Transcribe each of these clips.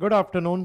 Good afternoon.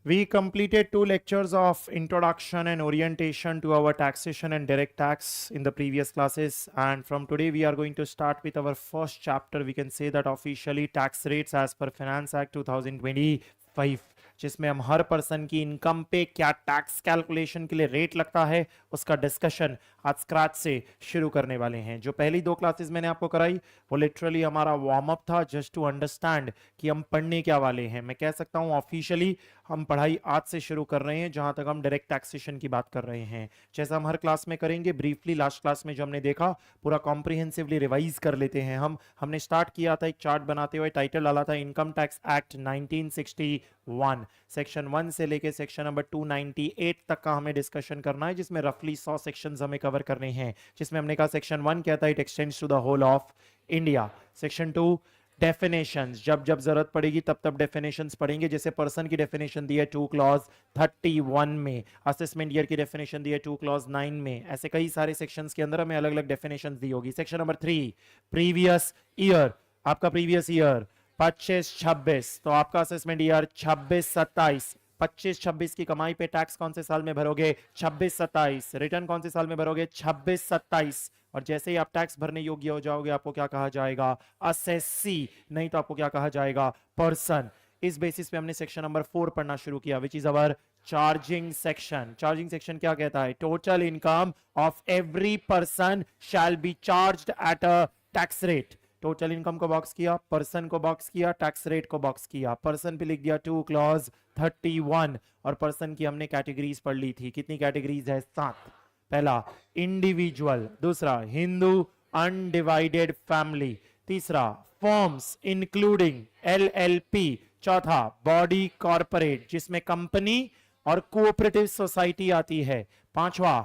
We completed 2 lectures of introduction and orientation to our taxation and direct tax in the previous classes. And from today, we are going to start with our first chapter. We can say that officially tax rates as per Finance Act 2025, जिसमें हम हर person की income पे क्या tax calculation के लिए rate लगता है उसका डिस्कशन आज स्क्रैच से शुरू करने वाले हैं। जो पहली 2 क्लासेस मैंने आपको कराई वो लिटरली हमारा वार्म अप था, जस्ट टू अंडरस्टैंड कि हम पढ़ने क्या वाले हैं। मैं कह सकता हूं ऑफिशियली हम पढ़ाई आज से शुरू कर रहे हैं, जहां तक हम डायरेक्ट टैक्सेशन की बात कर रहे हैं। जैसा हम हर क्लास में करेंगे, ब्रीफली लास्ट क्लास में जो हमने देखा पूरा कॉम्प्रिहेंसिवली रिवाइज कर लेते हैं। हमने स्टार्ट किया था एक चार्ट बनाते हुए, टाइटल डाला था इनकम टैक्स एक्ट 1961। सेक्शन 1 से लेके सेक्शन नंबर 298 तक का हमें डिस्कशन करना है, जिसमें रफली 100 सेक्शंस हमें कवर करने हैं। जिसमें हमने कहा सेक्शन 1 कहता है it extends to the whole of India. Section 2 definitions, जब जब जरूरत पड़ेगी तब तब डेफिनेशंस पढ़ेंगे। जैसे पर्सन की डेफिनेशन दी है 2 क्लॉज 31 में, असेसमेंट ईयर की डेफिनेशन दी है 2 क्लॉज 9 में। ऐसे कई सारे सेक्शंस के अंदर हमें अलग अलग डेफिनेशंस दी होगी। सेक्शन नंबर 3 प्रीवियस ईयर, आपका प्रीवियस ईयर 25-26, तो आपका असेसमेंट ईयर 26-27। 25-26 की कमाई पे टैक्स कौन से साल में भरोगे? 26-27। रिटर्न कौन से साल में भरोगे? 26-27। और जैसे ही आप टैक्स भरने योग्य हो जाओगे आपको क्या कहा जाएगा? असेसी, नहीं तो आपको क्या कहा जाएगा? पर्सन। इस बेसिस पे हमने सेक्शन नंबर 4 पढ़ना शुरू किया, which is our charging section. Charging section क्या कहता है? Total income of every person shall be charged at a tax rate. Total income को बॉक्स किया, पर्सन को बॉक्स किया, टैक्स रेट को बॉक्स किया। पर्सन पे लिख दिया 2 क्लॉज 31। और पर्सन की हमने कैटेगरीज पढ़ ली थी। कितनी कैटेगरीज है? 7। पहला इंडिविजुअल, दूसरा हिंदू अनडिवाइडेड फैमिली, तीसरा फर्म्स इंक्लूडिंग एलएलपी, चौथा बॉडी कॉर्पोरेट जिसमें कंपनी और कोऑपरेटिव सोसाइटी आती है, पांचवा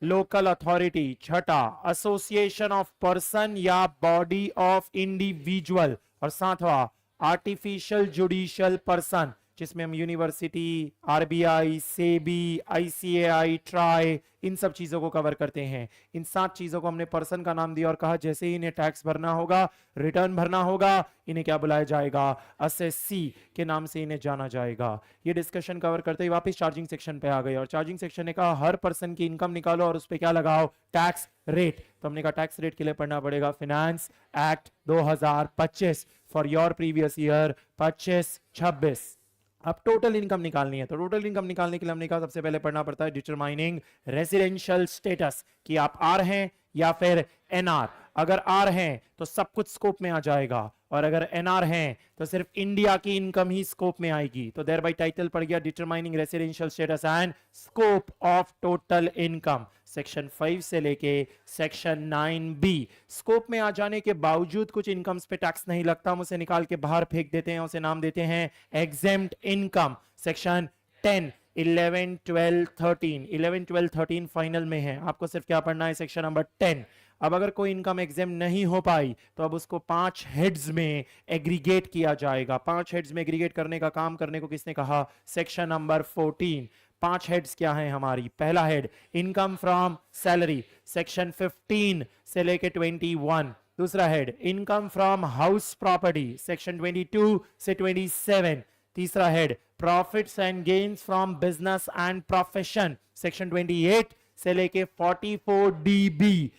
लोकल अथॉरिटी, छठा एसोसिएशन ऑफ पर्सन या बॉडी ऑफ इंडिविजुअल, और सातवां आर्टिफिशियल जुडिशियल पर्सन जिसमें हम university, RBI, SEBI, ICAI, TRAI, इन सब चीजों को कवर करते हैं। इन 7 चीजों को हमने पर्सन का नाम दिया और कहा जैसे ही इन्हें टैक्स भरना होगा, रिटर्न भरना होगा, इन्हें क्या बुलाया जाएगा? असेसी के नाम से इन्हें जाना जाएगा। ये डिस्कशन कवर करते ही वापस चार्जिंग सेक्शन पे आ गए और चार्जिंग सेक्शन ने कहा हर पर्सन की इनकम निकालो और उस पर क्या लगाओ? Tax rate. तो हमने कहा टैक्स रेट के लिए पढ़ना पड़ेगा finance act 2025 for your previous year 25-26। अब टोटल इनकम निकालनी है, तो टोटल इनकम निकालने के लिए हमने कहा सबसे पहले पढ़ना पड़ता है डिटरमाइनिंग रेजिडेंशियल स्टेटस, कि आप आर हैं या फिर एनआर। अगर आर हैं तो सब कुछ स्कोप में आ जाएगा, और अगर एनआर हैं तो सिर्फ इंडिया की इनकम ही स्कोप में आएगी। तो देयर बाय टाइटल पड़ गया determining residential status and scope of total income. Section 5 से लेके सेक्शन 9B। स्कोप में आ जाने के बावजूद कुछ इनकम्स पे टैक्स नहीं लगता, हम उसे निकाल के बाहर फेंक देते हैं, उसे नाम देते हैं एग्जेम्प्ट इनकम। सेक्शन 10, 11, 12, 13, 11, 12, 13 फाइनल में है, आपको सिर्फ क्या पढ़ना है? Section number 10। अब अगर कोई इनकम एग्जाम नहीं हो पाई तो अब उसको 5 हेड्स में एग्रीगेट किया जाएगा। 5 हेड्स में एग्रीगेट करने का काम करने को किसने कहा? Section number 14। 5 हेड्स क्या है हमारी? पहला head income from salary, section 15 से लेके 21। दूसरा head income from house property, section 22 से 27। तीसरा head profits and gains from business and profession, section 28 से लेके 44DB।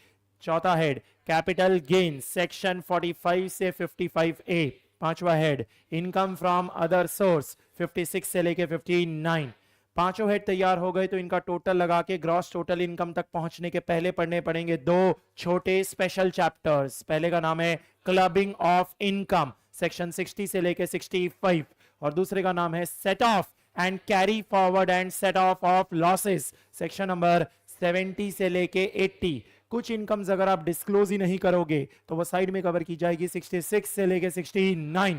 चौथा हेड कैपिटल गेन, सेक्शन 45 से 55A। पांचवा head income from other source, 56 से लेके 59। पांचों हेड तैयार हो गए तो इनका टोटल लगा के ग्रॉस टोटल इनकम तक पहुंचने के पहले पढ़ने पड़ेंगे 2 छोटे स्पेशल चैप्टर्स। पहले का नाम है क्लबिंग ऑफ इनकम, सेक्शन 60 से लेके 65, और दूसरे का नाम है set of and carry forward and set of of losses, section number 70 से लेके 80। कुछ इनकम्स अगर आप डिस्क्लोज ही नहीं करोगे तो वो साइड में कवर की जाएगी 66 से लेके 69,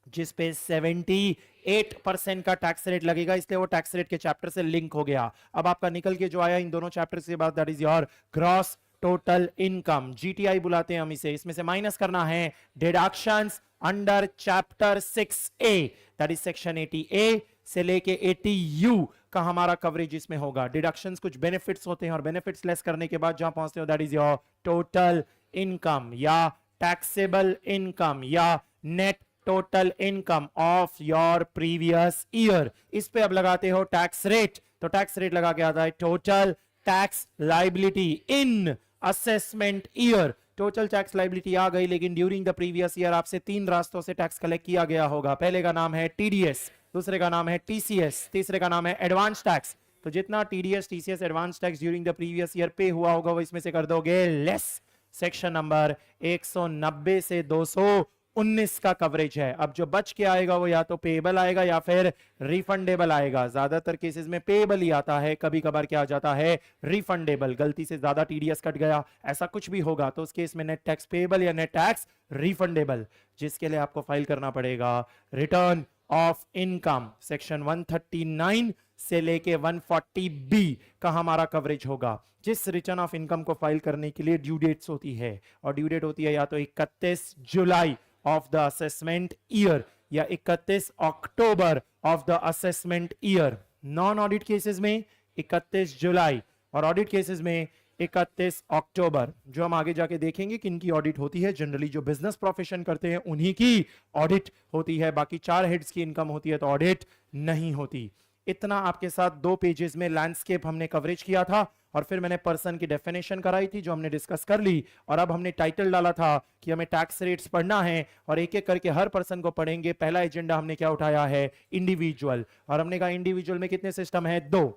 जिस पे 78% का टैक्स रेट लगेगा, इसलिए वो टैक्स रेट के चैप्टर से लिंक हो गया। अब आपका निकल के जो आया इन दोनों चैप्टर के बाद, that is your gross total income, GTI बुलाते हैं हम इसे। इसमें से माइनस करना है deductions under chapter 6A, that is section 80A से लेके 80U का हमारा कवरेज इसमें होगा। डिडक्शंस कुछ बेनिफिट्स होते हैं और बेनिफिट्स लेस करने के बाद जहां पहुंचते हो that is your total income या टैक्सेबल इनकम या net total income of your previous year. इस पे अब लगाते हो टैक्स रेट, तो टैक्स रेट लगा के आता है total tax liability in assessment year. Total tax liability आ गई, लेकिन ड्यूरिंग द प्रीवियस ईयर आपसे 3 रास्तों से टैक्स कलेक्ट किया गया होगा। पहले का नाम है टीडीएस, दूसरे का नाम है टीसीएस, तीसरे का नाम है एडवांस टैक्स। तो जितना TDS, TCS, advance tax during the previous year पे हुआ होगा वो इसमें से कर दोगे लेस। सेक्शन नंबर 190 से 219 का कवरेज है। अब जो बच के आएगा वो या तो पेएबल आएगा या फिर रिफंडेबल आएगा। ज्यादातर केसेस में पेएबल ही आता है, कभी कभार क्या आ जाता है रिफंडेबल। गलती से ज्यादा टीडीएस कट गया, ऐसा कुछ भी होगा तो उस केस में नेट टैक्स पेएबल या नेट टैक्स रिफंडेबल, जिसके लिए आपको फाइल करना पड़ेगा रिटर्न ऑफ इनकम। सेक्शन 139 से लेके 140 बी का हमारा कवरेज होगा। जिस रिटर्न ऑफ इनकम को फाइल करने के लिए ड्यू डेट्स होती है, और ड्यू डेट होती है या तो 31 July of the assessment year या 31 October of the assessment year. Non audit cases में 31 जुलाई और ऑडिट केसेस में 31 अक्टूबर। जो हम आगे जाके देखेंगे कि इनकी ऑडिट होती है, जनरली जो बिजनेस प्रोफेशन करते हैं उन्हीं की ऑडिट होती है। बाकी 4 हेड्स की इनकम होती है तो ऑडिट नहीं होती। इतना आपके साथ 2 पेजेस में लैंडस्केप हमने कवरेज किया था, और फिर मैंने पर्सन की डेफिनेशन कराई थी जो हमने डिस्कस कर ली। और अब हमने टाइटल डाला था कि हमें टैक्स रेट्स पढ़ना है और एक एक करके हर पर्सन को पढ़ेंगे। पहला एजेंडा हमने क्या उठाया है, इंडिविजुअल। और हमने कहा इंडिविजुअल में कितने सिस्टम है, 2,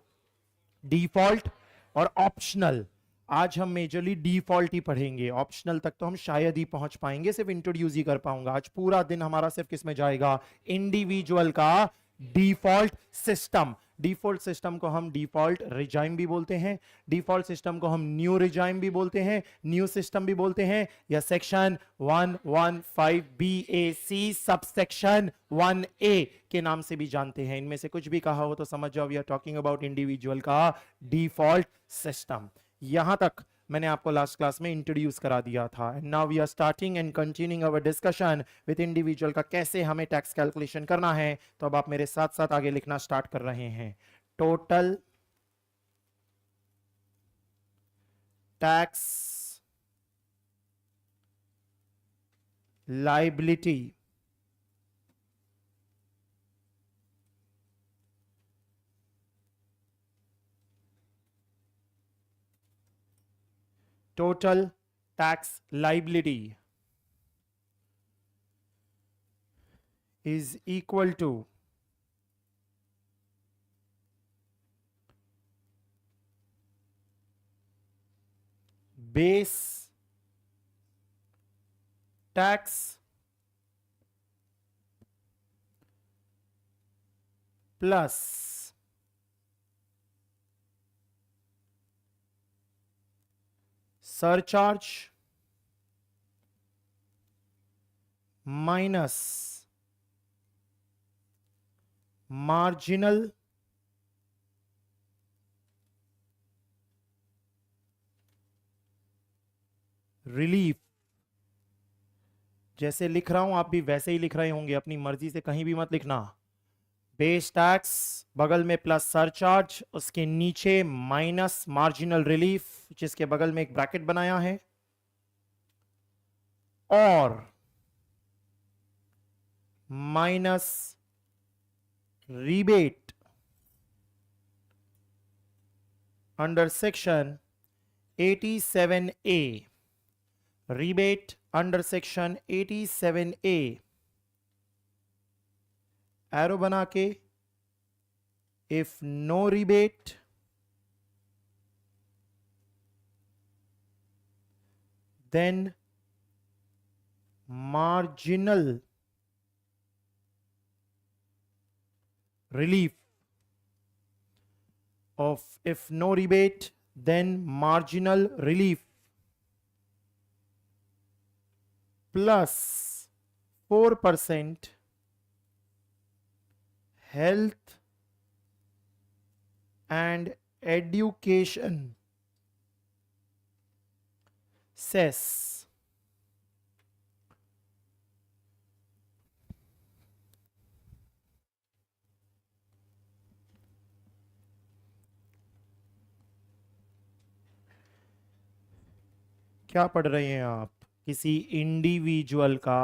डिफॉल्ट और ऑप्शनल। आज हम मेजरली डिफॉल्ट ही पढ़ेंगे, ऑप्शनल तक तो हम शायद ही पहुंच पाएंगे, सिर्फ इंट्रोड्यूस ही कर पाऊंगा। आज पूरा दिन हमारा सिर्फ किसमें जाएगा, इंडिविजुअल का डिफॉल्ट सिस्टम। डिफॉल्ट सिस्टम को हम डिफॉल्ट रिजाइम भी बोलते हैं, डिफॉल्ट सिस्टम को हम न्यू रिजाइम भी बोलते हैं, न्यू सिस्टम भी बोलते हैं, या सेक्शन 115 BAC सबसेक्शन 1A के नाम से भी जानते हैं। इनमें से कुछ भी कहा हो तो समझ जाओ we are talking about individual का डिफॉल्ट सिस्टम। यहां तक मैंने आपको लास्ट क्लास में इंट्रोड्यूस करा दिया था। Now we are starting and continuing our discussion with individual का कैसे हमें टैक्स कैलकुलेशन करना है। तो अब आप मेरे साथ साथ आगे लिखना स्टार्ट कर रहे हैं। Total tax liability total tax liability is equal to base tax plus surcharge minus marginal relief. जैसे लिख रहा हूं आप भी वैसे ही लिख रहे होंगे, अपनी मर्जी से कहीं भी मत लिखना। बेस टैक्स बगल में प्लस सरचार्ज, उसके नीचे माइनस मार्जिनल रिलीफ जिसके बगल में एक ब्रैकेट बनाया है, और minus rebate under section 87A। rebate under section 87A, arrow बना के, if no rebate then marginal relief of, if no rebate then marginal relief plus 4% health and education cess। क्या पढ़ रहे हैं आप, किसी इंडिविजुअल का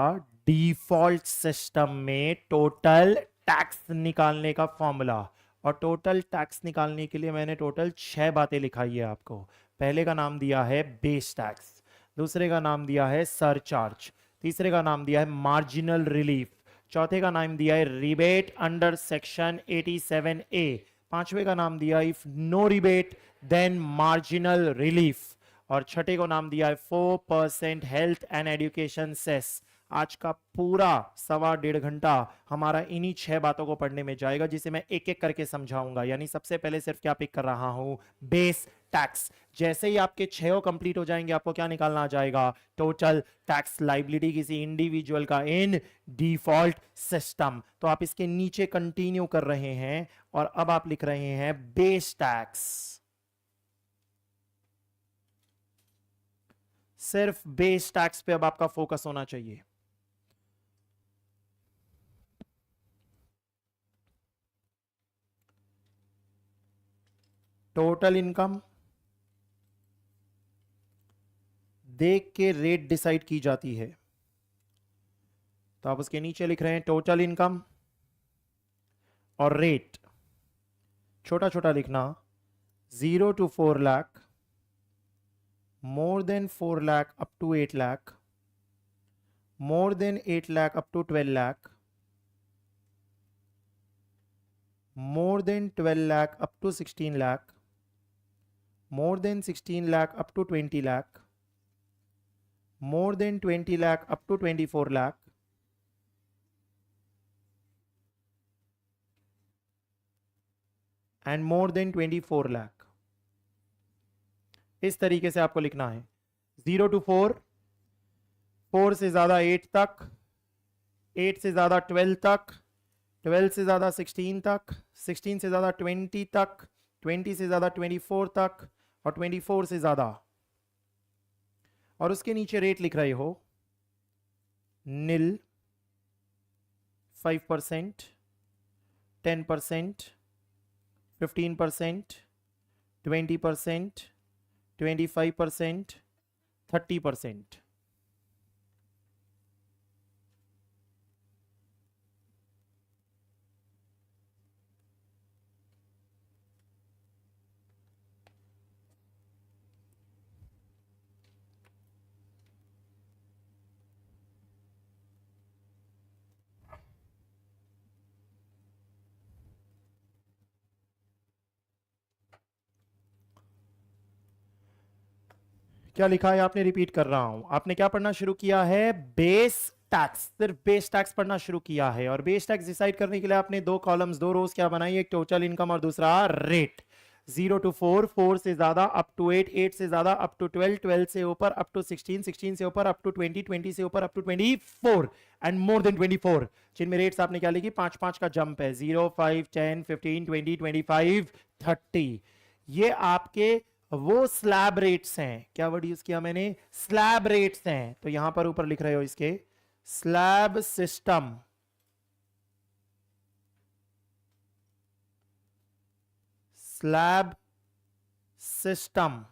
डिफॉल्ट सिस्टम में टोटल टैक्स निकालने का फॉर्मूला। और टोटल टैक्स निकालने के लिए मैंने टोटल 6 बातें लिखाई है आपको। पहले का नाम दिया है बेस टैक्स, दूसरे का नाम दिया है सरचार्ज, तीसरे का नाम दिया है मार्जिनल रिलीफ, चौथे का नाम दिया है रिबेट अंडर सेक्शन 87A, पांचवे का नाम दिया if no rebate then marginal relief, और छठे को नाम दिया है 4% हेल्थ एंड एजुकेशन सेस। आज का पूरा 1.25 घंटा हमारा इन्हीं 6 बातों को पढ़ने में जाएगा, जिसे मैं एक एक करके समझाऊंगा। यानी सबसे पहले सिर्फ क्या पिक कर रहा हूं, बेस टैक्स। जैसे ही आपके 6 कंप्लीट हो जाएंगे, आपको क्या निकालना आ जाएगा, टोटल टैक्स लाइबिलिटी किसी इंडिविजुअल का इन डिफॉल्ट सिस्टम। तो आप इसके नीचे कंटिन्यू कर रहे हैं और अब आप लिख रहे हैं बेस टैक्स। सिर्फ बेस टैक्स पे अब आपका फोकस होना चाहिए। टोटल इनकम देख के रेट डिसाइड की जाती है, तो आप उसके नीचे लिख रहे हैं टोटल इनकम और रेट छोटा छोटा लिखना, 0 to 4 lakh, more than 4 lakh up to 8 lakh, more than 8 lakh up to 12 lakh, more than 12 lakh up to 16 lakh, more than 16 lakh up to 20 lakh, more than 20 lakh up to 24 lakh, and more than 24 lakh। इस तरीके से आपको लिखना है, 0 to 4, 4 से ज्यादा 8 तक, 8 से ज्यादा 12 तक, 12 से ज्यादा 16 तक, 16 से ज्यादा 20 तक, 20 से ज्यादा 24 तक, और 24 से ज्यादा। और उसके नीचे रेट लिख रहे हो, नील, 5%, 10%, 15%, 20%, 25%, 30%। क्या लिखा है आपने, रिपीट कर रहा हूं। आपने क्या पढ़ना शुरू किया है, बेस टैक्स, सिर्फ बेस टैक्स पढ़ना शुरू किया है। और बेस टैक्स डिसाइड करने के लिए आपने 2 कॉलम्स 2 रोज क्या बनाई, एक टोटल इनकम और दूसरा रेट। 0 to 4, 4 से ज्यादा अप टू 8, 8 से ज्यादा अप टू 12, 12 से ऊपर अप टू 16, 16 से ऊपर अप टू 20, 20 से ऊपर up to 24, and more than 24, जिनमें रेट्स आपने क्या लिखी, 5-5 का जंप है, 0, 5, 10, 15, 20, 25, 30। ये आपके वो स्लैब रेट्स हैं। क्या वर्ड यूज किया मैंने, स्लैब रेट्स हैं। तो यहां पर ऊपर लिख रहे हो इसके स्लैब सिस्टम, स्लैब सिस्टम।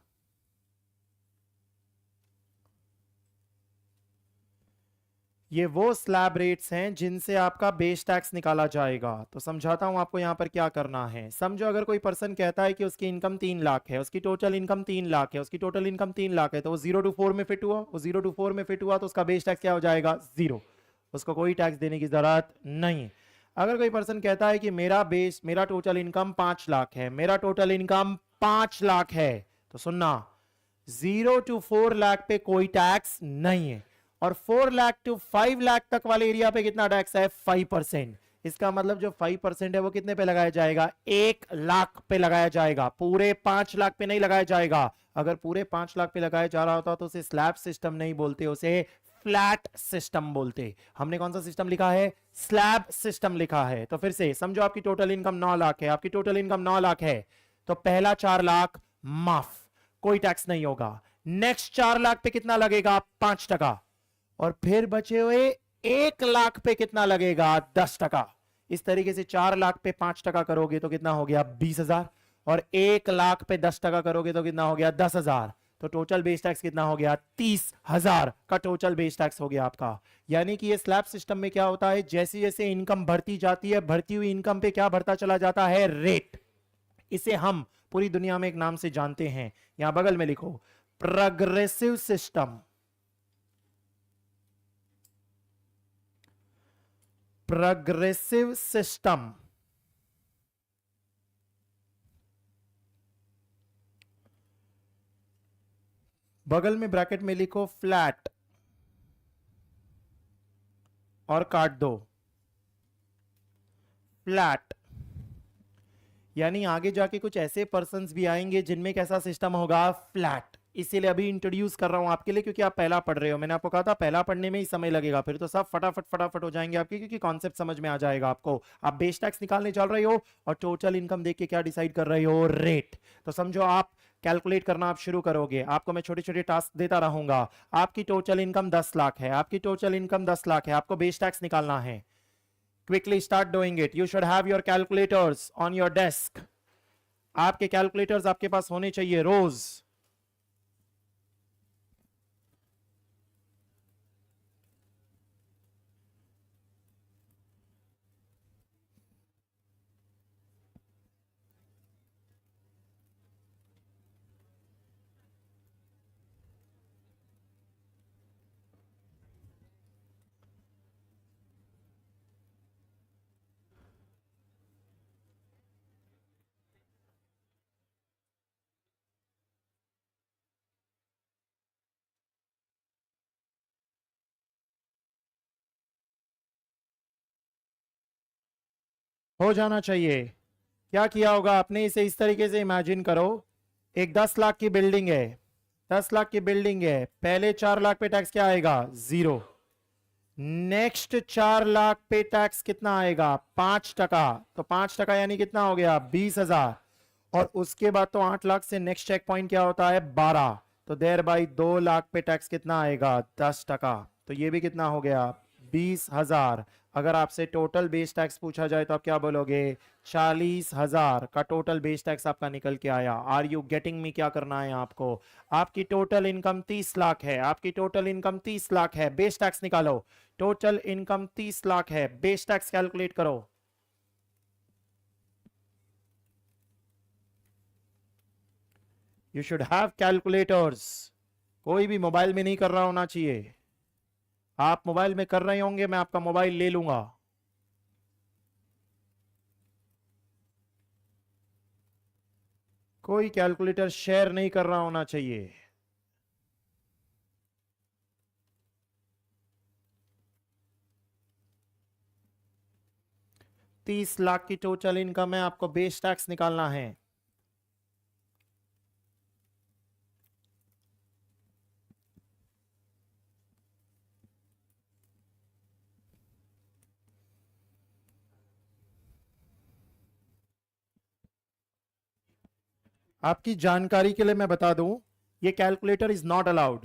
ये वो स्लैब रेट्स हैं जिनसे आपका बेस टैक्स निकाला जाएगा। तो समझाता हूं आपको यहां पर क्या करना है। समझो अगर कोई पर्सन कहता है कि उसकी इनकम 3 लाख है, उसकी टोटल इनकम 3 लाख है, उसकी टोटल इनकम 3 लाख है, तो वो 0 to 4 में फिट हुआ, वो 0 to 4 में फिट हुआ, तो उसका बेस टैक्स क्या हो जाएगा, 0। उसको कोई टैक्स देने की जरूरत नहीं। अगर कोई पर्सन कहता है कि मेरा टोटल इनकम 5 लाख है, मेरा टोटल इनकम 5 लाख है, तो सुनना, 0 to 4 लाख पे कोई टैक्स नहीं है, और 4 लाख टू 5 लाख तक वाले एरिया पे कितना टैक्स है, 5%। इसका मतलब जो 5% है वो कितने पे लगाया जाएगा, 1 लाख पे लगाया जाएगा, पूरे 5 लाख पे नहीं लगाया जाएगा। अगर पूरे 5 लाख पे लगाया जा रहा होता तो उसे स्लैब सिस्टम नहीं बोलते, उसे फ्लैट सिस्टम बोलते। हमने कौन सा सिस्टम लिखा है, स्लैब सिस्टम लिखा है। तो फिर से समझो, आपकी टोटल इनकम 9 लाख है, आपकी टोटल इनकम 9 लाख है, तो पहला 4 लाख माफ, कोई टैक्स नहीं होगा। नेक्स्ट 4 लाख पे कितना लगेगा, 5%, और फिर बचे हुए 1 लाख पे कितना लगेगा, 10%। इस तरीके से 4 लाख पे 5% करोगे तो कितना हो गया, 20,000, और 1 लाख पे 10% करोगे तो कितना हो गया, 10,000। तो तो टोटल बेस टैक्स कितना हो गया? 30,000 का टोटल बेस टैक्स हो गया आपका। यानी कि ये स्लैब सिस्टम में क्या होता है, जैसे जैसे इनकम बढ़ती जाती है, बढ़ती हुई इनकम पे क्या बढ़ता चला जाता है? रेट। इसे हम पूरी दुनिया में एक नाम से जानते हैं, यहां बगल में लिखो, प्रोग्रेसिव सिस्टम। Progressive system. बगल में ब्रैकेट में लिखो फ्लैट और काट दो फ्लैट। यानी आगे जाके कुछ ऐसे पर्संस भी आएंगे जिनमें कैसा सिस्टम होगा? फ्लैट। इसीलिए अभी इंट्रोड्यूस कर रहा हूं आपके लिए, क्योंकि आप पहला पढ़ रहे हो। मैंने आपको कहा था पहला पढ़ने में ही समय लगेगा, फिर तो सब फटाफट फटाफट हो जाएंगे आपके, क्योंकि कॉन्सेप्ट समझ में आ जाएगा आपको। आप बेस टैक्स निकालने चल रहे हो और टोटल इनकम देख के क्या डिसाइड कर रहे हो? रेट। तो समझो आप कैलकुलेट करना आप शुरू करोगे, आपको मैं छोटे छोटे टास्क देता रहूंगा। आपकी टोटल इनकम 10 लाख है, आपकी टोटल इनकम 10 लाख है, आपको बेस टैक्स निकालना है। Quickly start doing it. You should have your calculators on your desk. आपके कैलकुलेटर्स आपके पास होने चाहिए रोज। हो जाना चाहिए। क्या किया होगा आपने? इसे इस तरीके से इमेजिन करो, एक 10 लाख की बिल्डिंग है, 10 लाख की बिल्डिंग है। पहले 4 लाख पे टैक्स क्या आएगा? 0। नेक्स्ट 4 लाख पे टैक्स कितना आएगा? 5%। तो 5% यानी कितना हो गया? 20,000। और उसके बाद तो 8 लाख से नेक्स्ट चेक पॉइंट क्या होता है? 12। तो देर बाई 2 लाख पे टैक्स कितना आएगा? 10%। तो ये भी कितना हो गया? 20,000। अगर आपसे टोटल बेस टैक्स पूछा जाए तो आप क्या बोलोगे? 40,000 का टोटल बेस टैक्स आपका निकल के आया। Are you getting me? क्या करना है आपको? आपकी टोटल इनकम 30 लाख है, आपकी टोटल इनकम 30 लाख है, बेस टैक्स निकालो। टोटल इनकम 30 लाख है, बेस टैक्स कैलकुलेट करो। You should have calculators. कोई भी मोबाइल में नहीं कर रहा होना चाहिए। आप मोबाइल में कर रहे होंगे, मैं आपका मोबाइल ले लूंगा। कोई कैलकुलेटर शेयर नहीं कर रहा होना चाहिए। तीस लाख की टोटल इनकम है, आपको बेस टैक्स निकालना है। आपकी जानकारी के लिए मैं बता दूं, ये कैलकुलेटर इज नॉट अलाउड।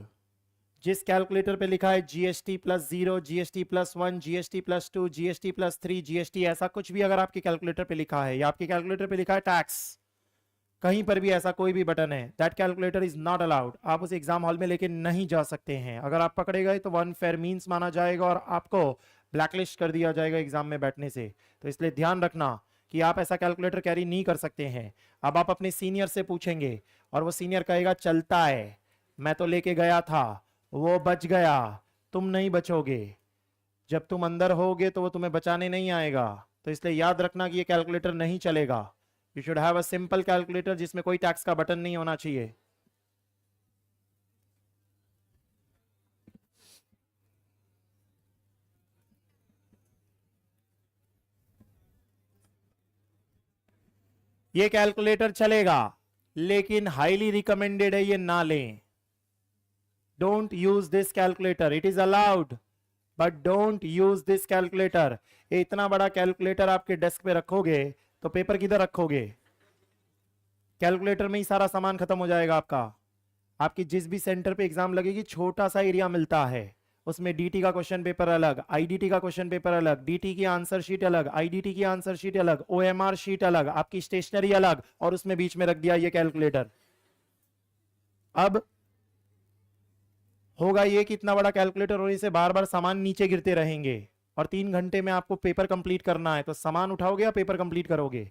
जिस कैलकुलेटर पे लिखा है GST plus 0, GST plus 1, GST plus 2, GST plus 3, GST, ऐसा कुछ भी अगर आपके कैलकुलेटर पे लिखा है, या आपके कैलकुलेटर पे लिखा है टैक्स, कहीं पर भी ऐसा कोई भी बटन है, that calculator is not allowed. आप उस एग्जाम हॉल में लेके नहीं जा सकते हैं। अगर आप पकड़े गए तो वन फेयर मीन्स माना जाएगा और आपको ब्लैकलिस्ट कर दिया जाएगा एग्जाम में बैठने से। तो इसलिए ध्यान रखना कि आप ऐसा कैलकुलेटर कैरी नहीं कर सकते हैं। अब आप अपने सीनियर से पूछेंगे और वो सीनियर कहेगा चलता है, मैं तो लेके गया था, वो बच गया, तुम नहीं बचोगे। जब तुम अंदर होगे तो वो तुम्हें बचाने नहीं आएगा। तो इसलिए याद रखना कि ये कैलकुलेटर नहीं चलेगा। You should have a simple calculator जिसमें कोई टैक्स का बटन नहीं होना चाहिए। ये कैलकुलेटर चलेगा, लेकिन हाईली रिकमेंडेड है ये ना लें। Don't use this calculator, it is allowed but don't use this calculator. इतना बड़ा कैलकुलेटर आपके डेस्क पे रखोगे तो पेपर किधर रखोगे? कैलकुलेटर में ही सारा सामान खत्म हो जाएगा आपका। आपकी जिस भी सेंटर पे एग्जाम लगेगी, छोटा सा एरिया मिलता है, उसमें डीटी का क्वेश्चन पेपर अलग, आईडीटी का क्वेश्चन पेपर अलग, डीटी की आंसर शीट अलग, आईडीटी की आंसर शीट अलग, ओएमआर शीट अलग, आपकी स्टेशनरी अलग, और उसमें बीच में रख दिया ये कैलकुलेटर। अब होगा ये कि इतना बड़ा कैलकुलेटर और इसे बार बार सामान नीचे गिरते रहेंगे और 3 घंटे में आपको पेपर कंप्लीट करना है, तो सामान उठाओगे या पेपर कंप्लीट करोगे?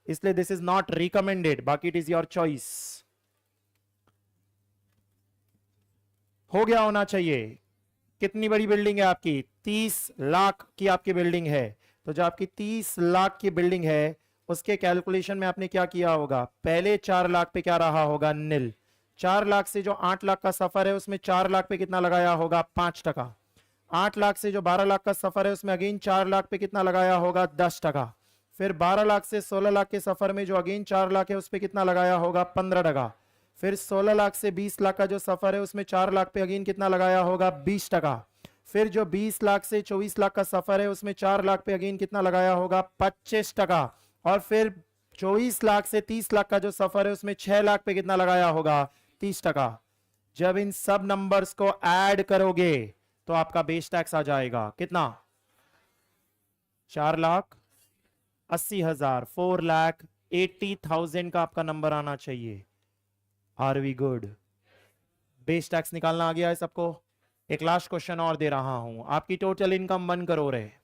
इसलिए दिस इज नॉट रिकमेंडेड, बाकी इट इज योर चॉइस। हो गया होना चाहिए। कितनी बड़ी बिल्डिंग है आपकी? 30 लाख की आपकी बिल्डिंग है। तो जो आपकी 30 लाख की बिल्डिंग है उसके कैलकुलेशन में आपने क्या किया होगा? पहले 4 लाख पे क्या रहा होगा? नील। 4 लाख से जो 8 लाख का सफर है उसमें 4 लाख पे कितना लगाया होगा? 5%। 8 लाख से जो 12 लाख का सफर है उसमें अगेन 4 लाख पे कितना लगाया होगा? 10%। फिर 12 लाख से 16 लाख के सफर में जो अगेन 4 लाख है उस पर कितना लगाया होगा? 15%। फिर 16 लाख से 20 लाख का जो सफर है उसमें 4 लाख पे अगेन कितना लगाया होगा? 20%। फिर जो 20 लाख से 24 लाख का सफर है उसमें 4 लाख पे अगेन कितना लगाया होगा? 25%। और फिर 24 लाख से 30 लाख का जो सफर है उसमें 6 लाख पे कितना लगाया होगा? 30%। जब इन सब नंबर्स को ऐड करोगे तो आपका बेस टैक्स आ जाएगा कितना? 4,80,000, 4,80,000 का आपका नंबर आना चाहिए। Are we good? Base tax निकालना आ गया है सबको? एक लास्ट क्वेश्चन और दे रहा हूं। आपकी टोटल इनकम 1 करोड़ है,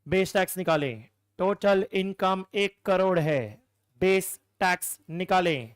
बेस टैक्स निकालें। टोटल इनकम 1 करोड़ है, बेस टैक्स निकालें।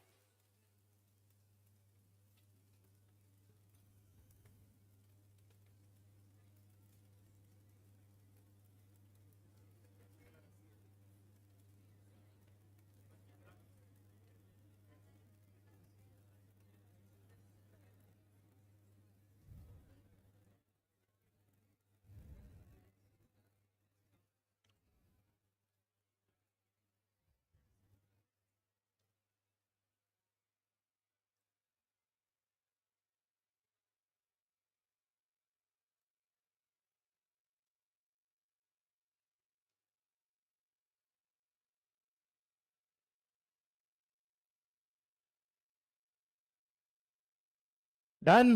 डन?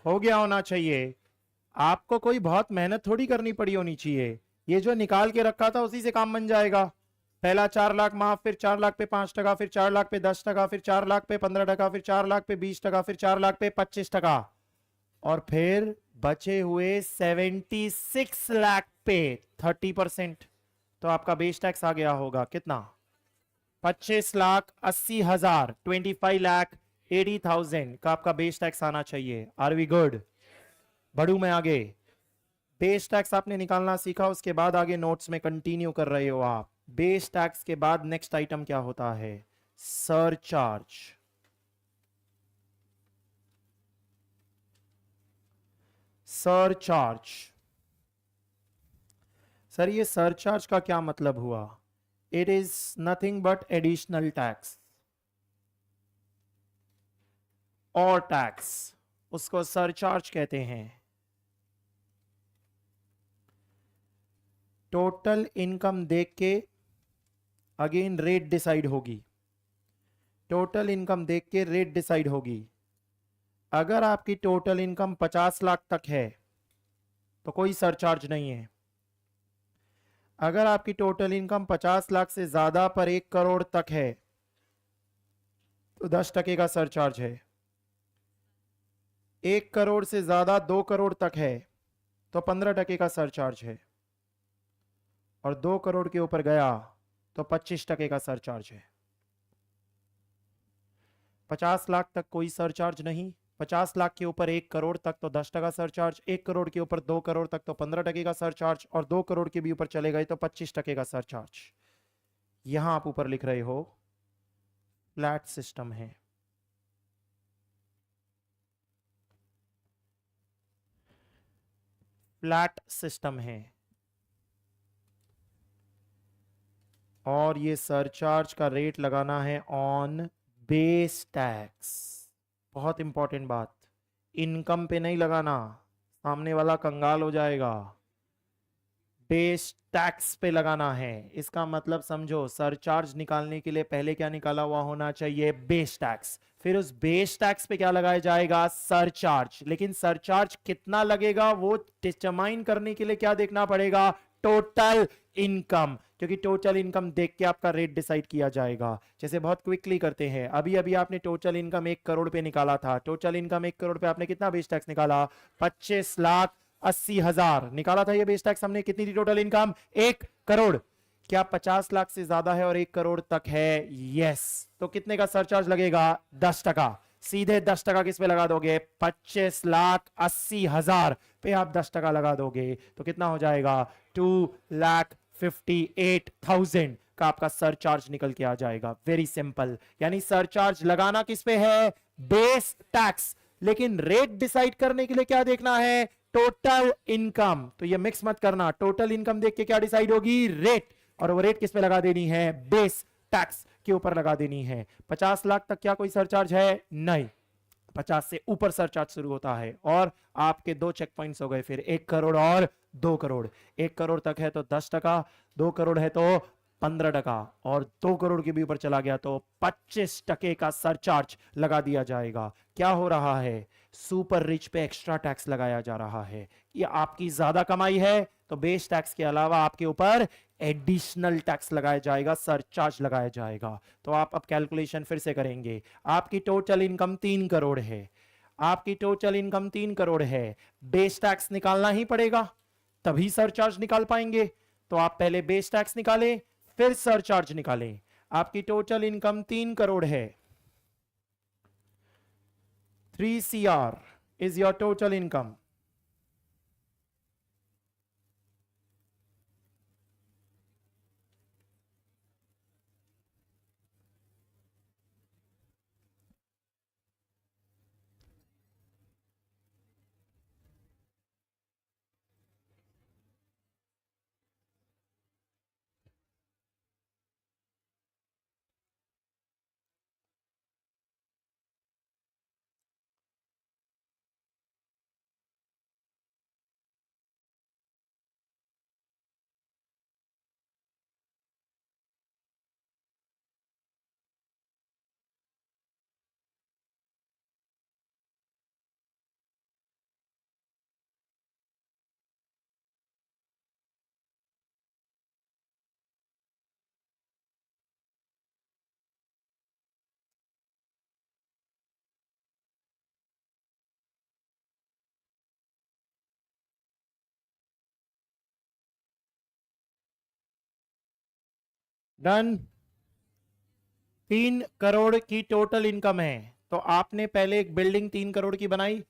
हो गया होना चाहिए। आपको कोई बहुत मेहनत थोड़ी करनी पड़ी होनी चाहिए, ये जो निकाल के रखा था उसी से काम बन जाएगा। पहला 4 लाख माफ, फिर 4 लाख पे 5%, फिर 4 लाख पे 10%, फिर 4 लाख पे 15%, फिर 4 लाख पे 20%, फिर 4 लाख पे 25%, और फिर बचे हुए 76 लाख पे 30%। तो आपका बेस टैक्स आ गया होगा कितना? 25,80,000, 25,80,000 का आपका बेस टैक्स आना चाहिए। Are we good? बढ़ू मैं आगे? बेस टैक्स आपने निकालना सीखा, उसके बाद आगे नोट्स में कंटिन्यू कर रहे हो आप। बेस टैक्स के बाद नेक्स्ट आइटम क्या होता है? सरचार्ज। सरचार्ज। सर ये सरचार्ज का क्या मतलब हुआ? It is nothing but additional tax और टैक्स, उसको सरचार्ज कहते हैं। टोटल इनकम देख के अगेन रेट डिसाइड होगी। टोटल इनकम देख के रेट डिसाइड होगी। अगर आपकी टोटल इनकम 50 लाख तक है तो कोई सरचार्ज नहीं है। अगर आपकी टोटल इनकम 50 लाख से ज्यादा पर 1 करोड़ तक है तो 10% का सरचार्ज है। 1 करोड़ से ज्यादा 2 करोड़ तक है तो 15% का सरचार्ज है, और 2 करोड़ के ऊपर गया तो 25% का सरचार्ज है। 50 लाख तक कोई सरचार्ज नहीं, 50 लाख के ऊपर 1 करोड़ तक तो 10% सरचार्ज, 1 करोड़ के ऊपर 2 करोड़ तक तो 15% का सरचार्ज, और 2 करोड़ के भी ऊपर चले गए तो 25% का सरचार्ज। यहां आप ऊपर लिख रहे हो फ्लैट सिस्टम है। फ्लैट सिस्टम है, और ये सरचार्ज का रेट लगाना है ऑन बेस टैक्स। बहुत इंपॉर्टेंट बात, इनकम पे नहीं लगाना, सामने वाला कंगाल हो जाएगा। बेस टैक्स पे लगाना है। इसका मतलब समझो, सरचार्ज निकालने के लिए पहले क्या निकाला हुआ होना चाहिए? Base tax. फिर उस बेस टैक्स पे क्या लगाया जाएगा? सरचार्ज। लेकिन सरचार्ज कितना लगेगा वो डिटरमाइन करने के लिए क्या देखना पड़ेगा? Total income. क्योंकि टोटल इनकम देख के आपका रेट डिसाइड किया जाएगा। जैसे बहुत क्विकली करते हैं, अभी अभी आपने टोटल इनकम 1 करोड़ पे निकाला था, टोटल इनकम 1 करोड़ पे आपने कितना बेस टैक्स निकाला? 25,80,000 निकाला था ये बेस टैक्स हमने। कितनी थी टोटल इनकम? 1 करोड़। क्या 50 लाख से ज्यादा है और 1 करोड़ तक है? यस। तो कितने का सरचार्ज लगेगा? 10%। सीधे 10% किस पे लगा दोगे? 25,80,000 पे आप 10% लगा दोगे तो कितना हो जाएगा? 2,58,000 का आपका सरचार्ज निकल के आ जाएगा। Very simple. यानी सरचार्ज लगाना किस पे है? Base tax. लेकिन रेट डिसाइड करने के लिए क्या देखना है? Total income. तो ये मिक्स मत करना, टोटल इनकम देख के क्या डिसाइड होगी? रेट। और वो रेट किस पे लगा देनी है? बेस टैक्स के ऊपर लगा देनी है। 50 लाख तक क्या कोई सरचार्ज है? नहीं। 50 से ऊपर सरचार्ज शुरू होता है। और आपके 2 चेक पॉइंट्स हो गए फिर, 1 करोड़ और 2 करोड़। 1 करोड़ तक है तो 10%, 2 करोड़ है तो 15%, और 2 करोड़ के भी ऊपर चला गया तो 25% का सरचार्ज लगा दिया जाएगा। क्या हो रहा है? सुपर रिच पे एक्स्ट्रा टैक्स लगाया जा रहा है। ये आपकी ज्यादा कमाई है तो बेस टैक्स के अलावा आपके ऊपर एडिशनल टैक्स लगाया जाएगा, सरचार्ज लगाया जाएगा। तो आप अब कैलकुलेशन फिर से करेंगे। आपकी टोटल इनकम 3 करोड़ है, आपकी टोटल इनकम 3 करोड़ है, बेस टैक्स निकालना ही पड़ेगा तभी सरचार्ज निकाल पाएंगे। तो आप पहले बेस टैक्स निकालें फिर सरचार्ज निकालें। आपकी टोटल इनकम 3 करोड़ है, 3 CR is your total income. Done. 3 crore की टोटल इनकम है तो आपने पहले एक बिल्डिंग 3 करोड़ की बनाई,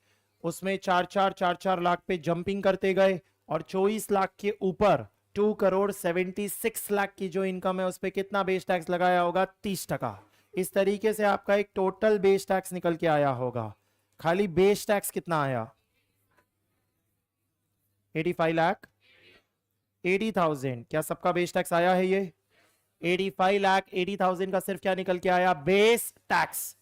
उसमें 4 लाख पे जंपिंग करते गए, और 24 लाख के ऊपर 2 करोड़ 76 लाख की जो इनकम है उस पर कितना बेस टैक्स लगाया होगा? 30%। इस तरीके से आपका एक टोटल बेस टैक्स निकल के आया होगा। खाली बेस टैक्स कितना आया? 85 लाख 80,000। क्या सबका बेस टैक्स आया है? ये 85 लाख 80,000 का सिर्फ क्या निकल के आया? Base tax.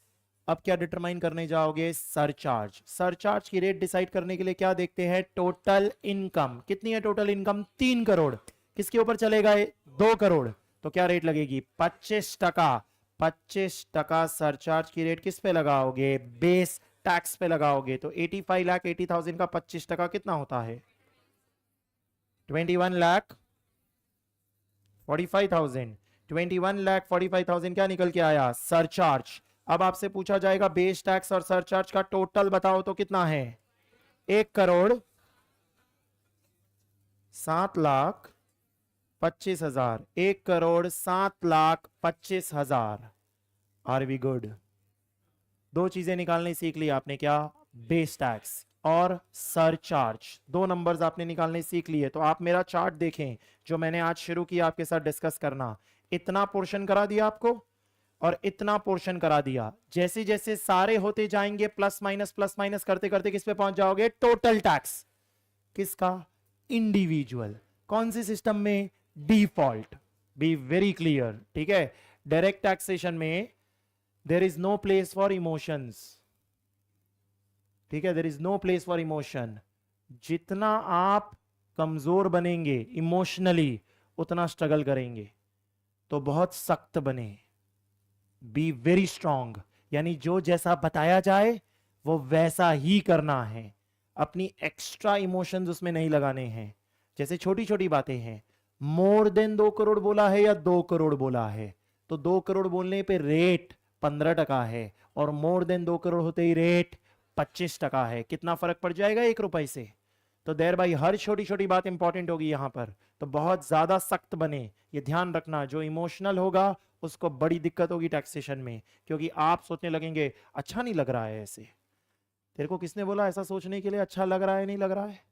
अब क्या डिटरमाइन करने जाओगे? सरचार्ज। सरचार्ज की रेट डिसाइड करने के लिए क्या देखते हैं? Total income. कितनी है टोटल इनकम? 3 करोड़। किसके ऊपर चलेगा? 2 करोड़। तो क्या रेट लगेगी? 25%। 25% सरचार्ज की रेट किस पे लगाओगे? बेस टैक्स पे लगाओगे। तो 85 लाख 80,000 का 25% कितना होता है? 21 लाख 45,000। 21 लाख 45,000 क्या निकल के आया? सरचार्ज। अब आपसे पूछा जाएगा बेस टैक्स और सरचार्ज का टोटल बताओ तो कितना है? 1 crore 7,25,000। 1 crore 7,25,000। Are we good? दो चीजें निकालनी सीख ली आपने। क्या? बेस टैक्स और सरचार्ज। दो नंबर्स आपने निकालने सीख लिए। तो आप मेरा चार्ट देखें जो मैंने आज शुरू किया आपके साथ डिस्कस करना। इतना पोर्शन करा दिया आपको और इतना पोर्शन करा दिया। जैसे जैसे सारे होते जाएंगे प्लस माइनस करते करते किस पे पहुंच जाओगे? Total tax. किसका? इंडिविजुअल। कौन सी सिस्टम में? डिफॉल्ट। बी वेरी क्लियर, ठीक है। डायरेक्ट टैक्सेशन में there is no place for emotions, ठीक है। There is no place for emotion. जितना आप कमजोर बनेंगे इमोशनली उतना स्ट्रगल करेंगे। तो बहुत सख्त बने, बी वेरी स्ट्रांग। यानी जो जैसा बताया जाए वो वैसा ही करना है। अपनी एक्स्ट्रा इमोशंस उसमें नहीं लगाने हैं। जैसे छोटी छोटी बातें हैं, मोर देन 2 करोड़ बोला है या 2 करोड़ बोला है? तो 2 करोड़ बोलने पे रेट 15% है और मोर देन 2 करोड़ होते ही रेट 25% है। कितना फर्क पड़ जाएगा 1 रुपए से? तो देर भाई हर छोटी छोटी बात इंपॉर्टेंट होगी यहां पर, तो बहुत ज्यादा सख्त बने, ये ध्यान रखना। जो इमोशनल होगा उसको बड़ी दिक्कत होगी टैक्सेशन में, क्योंकि आप सोचने लगेंगे अच्छा नहीं लग रहा है ऐसे। तेरे को किसने बोला ऐसा सोचने के लिए अच्छा लग रहा है नहीं लग रहा है?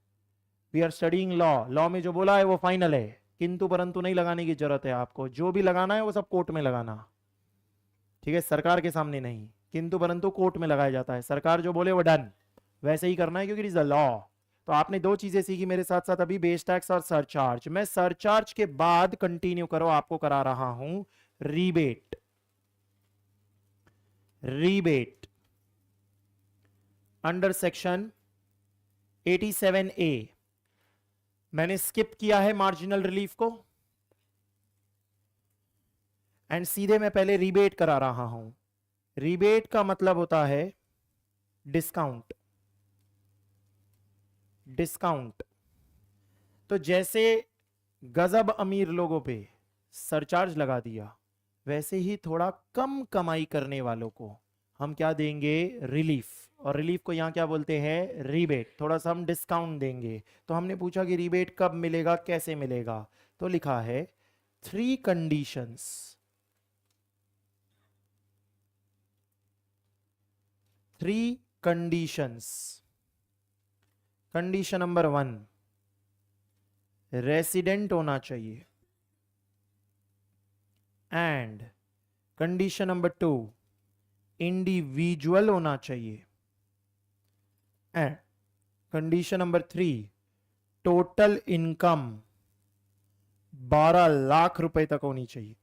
We are studying law, law में जो बोला है वो फाइनल है, किंतु परंतु नहीं लगाने की जरूरत है आपको। जो भी लगाना है वो सब कोर्ट में लगाना, ठीक है, सरकार के सामने नहीं। किंतु परंतु कोर्ट में लगाया जाता है, सरकार जो बोले वो डन, वैसे ही करना है क्योंकि इट इज द लॉ। तो आपने दो चीजें सीखी मेरे साथ साथ अभी, बेस टैक्स और सरचार्ज। मैं सरचार्ज के बाद कंटिन्यू करो आपको करा रहा हूं rebate. Rebate under section 87A मैंने स्किप किया है मार्जिनल रिलीफ को, एंड सीधे मैं पहले रीबेट करा रहा हूं। रीबेट का मतलब होता है डिस्काउंट। डिस्काउंट तो जैसे गजब अमीर लोगों पे सरचार्ज लगा दिया, वैसे ही थोड़ा कम कमाई करने वालों को हम क्या देंगे? रिलीफ। और रिलीफ को यहां क्या बोलते हैं? रीबेट। थोड़ा सा हम डिस्काउंट देंगे। तो हमने पूछा कि रीबेट कब मिलेगा, कैसे मिलेगा? तो लिखा है 3 conditions. 3 conditions. Condition number 1, resident होना चाहिए। एंड कंडीशन नंबर 2, इंडिविजुअल होना चाहिए। And condition number 3, total income 12 lakh रुपए तक होनी चाहिए।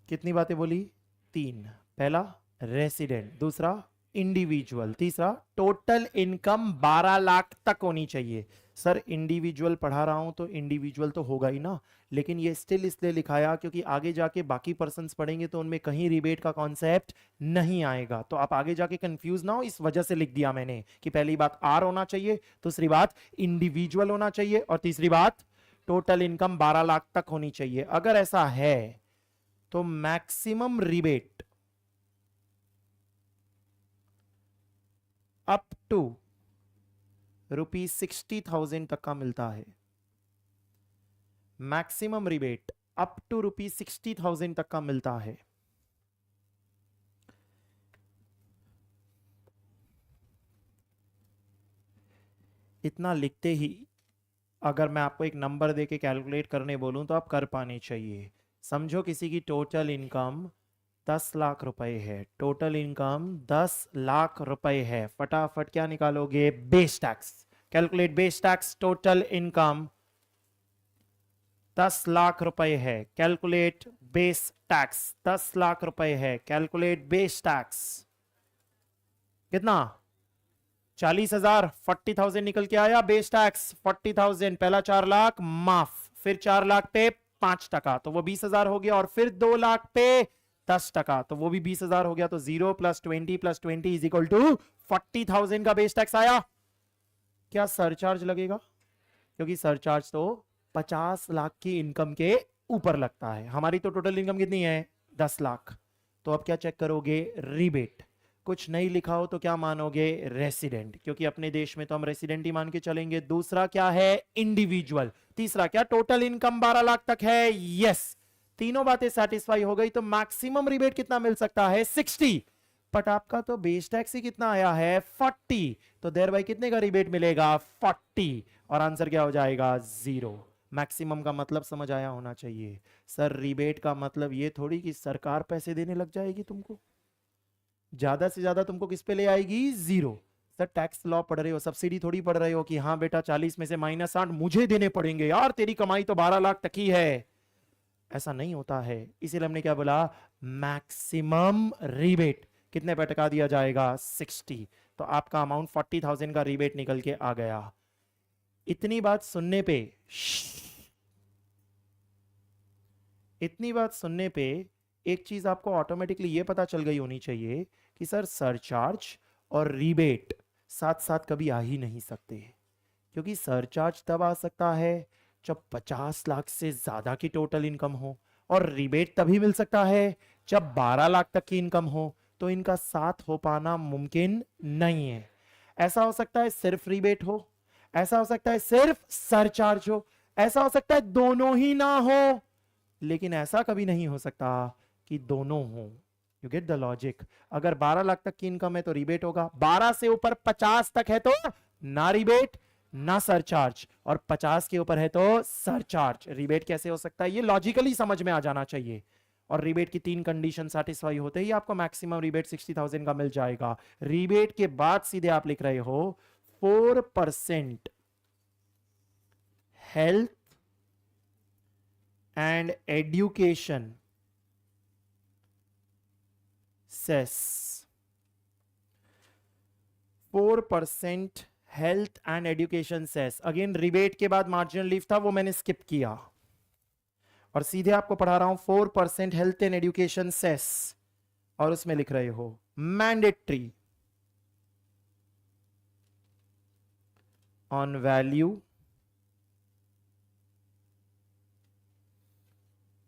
कितनी बातें बोली? 3। पहला रेसिडेंट, दूसरा इंडिविजुअल, तीसरा टोटल इनकम 12 लाख तक होनी चाहिए। सर इंडिविजुअल पढ़ा रहा हूं तो इंडिविजुअल तो होगा ही ना, लेकिन ये स्टिल इसलिए लिखाया क्योंकि आगे जाके बाकी पर्सन्स पढ़ेंगे तो उनमें कहीं रिबेट का कॉन्सेप्ट नहीं आएगा, तो आप आगे जाके कंफ्यूज ना हो, इस वजह से लिख दिया मैंने कि पहली बात आर होना चाहिए, दूसरी बात इंडिविजुअल होना चाहिए, और तीसरी बात टोटल इनकम 12 लाख तक होनी चाहिए। अगर ऐसा है तो मैक्सिमम रिबेट अप टू ₹60,000 तक का मिलता है। मैक्सिमम रिबेट अप टू ₹60,000 तक का मिलता है। इतना लिखते ही अगर मैं आपको एक नंबर देके कैलकुलेट करने बोलूं तो आप कर पाने चाहिए। समझो किसी की टोटल इनकम 10 लाख रुपए है, टोटल इनकम 10 लाख रुपए है, फटाफट क्या निकालोगे? Base tax. Calculate base tax. Total income 10 lakh रुपए है, कैलकुलेट बेस टैक्स। 10 लाख रुपए है, कैलकुलेट बेस टैक्स। कितना? 40,000। 40,000 निकल के आया बेस टैक्स। 40,000 पहला 4 लाख माफ, फिर 4 लाख पे 5%, तो वो 20,000 हो गया, और फिर 2 लाख पे 10%, तो वो भी 20,000 हो गया। तो 0 + 20 + 20 इज इक्वल टू 40,000 का बेस टैक्स आया। क्या सरचार्ज लगेगा? क्योंकि सरचार्ज तो 50 लाख की इनकम के ऊपर लगता है। हमारी तो टोटल इनकम कितनी है? 10 लाख। तो अब क्या चेक करोगे? रिबेट। कुछ नहीं लिखा हो तो क्या मानोगे? रेसिडेंट, क्योंकि अपने देश में तो हम रेसिडेंट ही मान के चलेंगे। दूसरा क्या है? इंडिविजुअल। तीसरा क्या? टोटल इनकम 12 लाख तक है। यस, तीनों बातें सेटिस्फाई हो गई। तो मैक्सिमम रिबेट कितना मिल सकता है? 60। बट आपका तो बेस टैक्स ही कितना आया है? 40। तो देर भाई कितने का रिबेट मिलेगा? 40। और आंसर क्या हो जाएगा? 0। मैक्सिमम का मतलब समझ आया होना चाहिए। सर रिबेट का मतलब ये थोड़ी कि सरकार पैसे देने लग जाएगी तुमको, ज्यादा से ज्यादा तुमको किस पे ले आएगी? 0। सर टैक्स लॉ पढ़ रहे हो, सब्सिडी थोड़ी पढ़ रहे हो कि हाँ बेटा 40 में से -8 मुझे देने पड़ेंगे, यार तेरी कमाई तो 12 लाख तक ही है। ऐसा नहीं होता है, इसीलिए हमने क्या बोला? Maximum rebate. कितने पे टका दिया जाएगा? 60। तो आपका अमाउंट 40,000 का रिबेट निकल के आ गया। इतनी बात सुनने पे इतनी बात सुनने पे एक चीज आपको ऑटोमेटिकली ये पता चल गई होनी चाहिए कि सर सरचार्ज और रीबेट साथ साथ कभी आ ही नहीं सकते, क्योंकि सरचार्ज तब आ सकता है जब 50 लाख से ज्यादा की टोटल इनकम हो, और रिबेट तभी मिल सकता है जब 12 लाख तक की इनकम हो। तो इनका साथ हो पाना मुमकिन नहीं है। ऐसा हो सकता है सिर्फ रिबेट हो, ऐसा हो सकता है सिर्फ सरचार्ज हो, ऐसा हो सकता है दोनों ही ना हो, लेकिन ऐसा कभी नहीं हो सकता कि दोनों हो। You get the logic. अगर 12 लाख तक की इनकम है तो रिबेट होगा, 12 से ऊपर 50 तक है तो ना रिबेट ना सरचार्ज, और 50 के ऊपर है तो सरचार्ज। रिबेट कैसे हो सकता है, ये लॉजिकली समझ में आ जाना चाहिए। और रिबेट की 3 कंडीशन सेटिस्फाई होते ही आपको मैक्सिमम रिबेट 60,000 का मिल जाएगा। रिबेट के बाद सीधे आप लिख रहे हो 4% health and education cess. 4% health and education cess. Again rebate के बाद मार्जिनल लीव था, वो मैंने स्किप किया, और सीधे आपको पढ़ा रहा हूं 4% हेल्थ एंड एजुकेशन सेस, और उसमें लिख रहे हो mandatory on value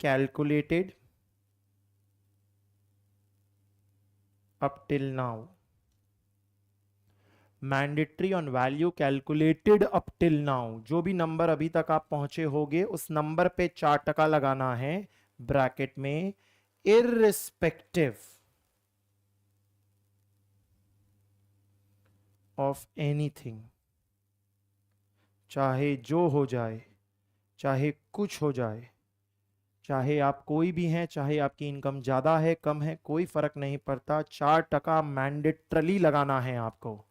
calculated up till now. Mandatory on value calculated up till now, जो भी नंबर अभी तक आप पहुंचे होगे उस नंबर पे 4% लगाना है ब्रैकेट में, इररिस्पेक्टिव ऑफ एनीथिंग। चाहे जो हो जाए, चाहे कुछ हो जाए, चाहे आप कोई भी हैं, चाहे आपकी इनकम ज्यादा है कम है, कोई फर्क नहीं पड़ता, 4% मैंडेटरली लगाना है आपको।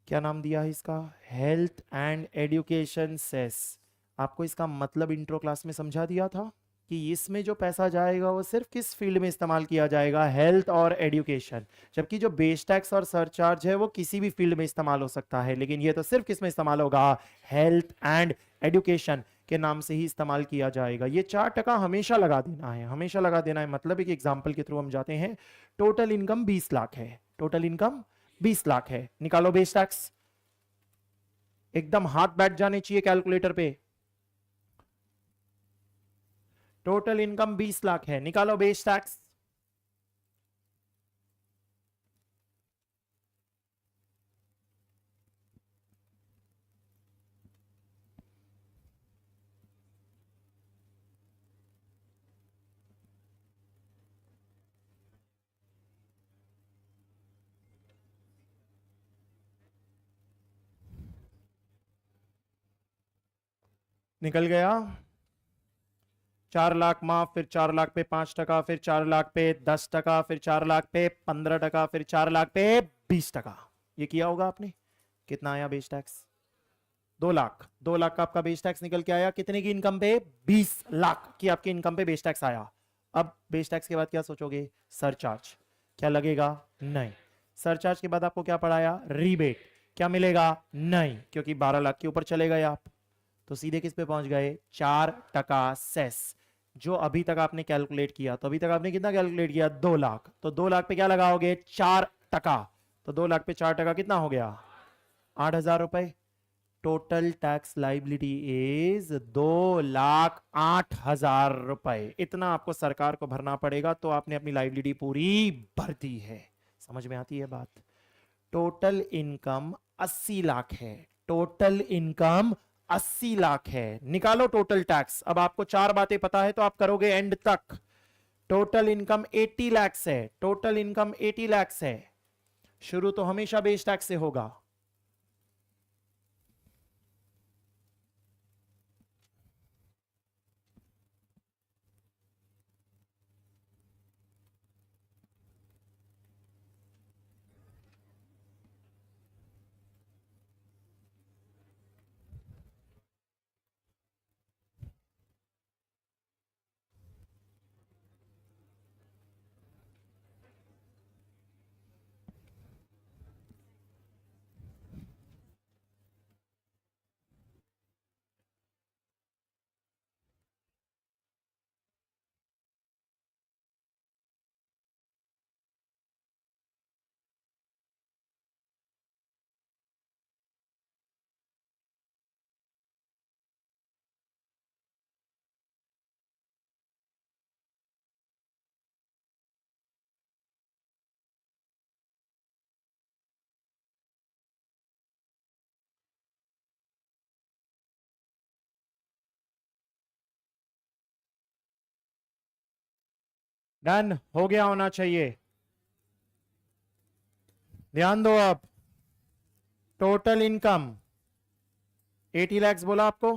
क्या नाम दिया है इसका, हेल्थ एंड एजुकेशन सेस। आपको इसका मतलब इंट्रो क्लास में समझा दिया था कि इसमें जो पैसा जाएगा वो सिर्फ किस फील्ड में इस्तेमाल किया जाएगा, हेल्थ और एजुकेशन। जबकि जो बेस टैक्स और सरचार्ज है वो किसी भी फील्ड में इस्तेमाल हो सकता है, लेकिन ये तो सिर्फ किस में इस्तेमाल होगा, हेल्थ एंड एजुकेशन के नाम से ही इस्तेमाल किया जाएगा। ये 4% हमेशा लगा देना है, हमेशा लगा देना है। मतलब एक एग्जाम्पल के थ्रू हम जाते हैं। टोटल इनकम 20 लाख है, टोटल इनकम 20 लाख है, निकालो बेस टैक्स। एकदम हाथ बैठ जाने चाहिए कैलकुलेटर पे। टोटल इनकम 20 लाख है, निकालो बेस टैक्स। निकल गया। 4 लाख माफ, फिर 4 लाख पे 5%, फिर 4 लाख पे 10%, फिर 4 लाख पे 15%, फिर 4 लाख पे 20%। ये किया होगा आपने। कितना आया बेस टैक्स, 2 लाख। 2 लाख का आपका बेस टैक्स निकल के आया, कितने की इनकम पे, 20 लाख की आपकी इनकम पे बेस टैक्स आया। अब बेस टैक्स के बाद क्या सोचोगे, सरचार्ज। क्या लगेगा, नहीं। सरचार्ज के बाद आपको क्या पढ़ाया, रीबेट। क्या मिलेगा, नहीं, क्योंकि 12 लाख के ऊपर चले गए आप। तो सीधे किस पे पहुंच गए, 4% सेस, जो अभी तक आपने कैलकुलेट किया। तो अभी तक आपने कितना कैलकुलेट किया, 2 लाख। तो 2 लाख पे क्या लगाओगे, 4%। तो 2 लाख पे 4% कितना हो गया, 8,000 रुपए। टोटल टैक्स लाइबिलिटी इज 2,08,000 रुपए। इतना आपको सरकार को भरना पड़ेगा, तो आपने अपनी लाइबिलिटी पूरी भर दी है। समझ में आती है बात। टोटल इनकम 80 लाख है, टोटल इनकम 80 लाख है, निकालो टोटल टैक्स। अब आपको 4 बातें पता है तो आप करोगे एंड तक। टोटल इनकम 80 लाख है, टोटल इनकम 80 लाख है। शुरू तो हमेशा बेस टैक्स से होगा। डन हो गया होना चाहिए। ध्यान दो अब, टोटल इनकम 80 लैक्स बोला आपको।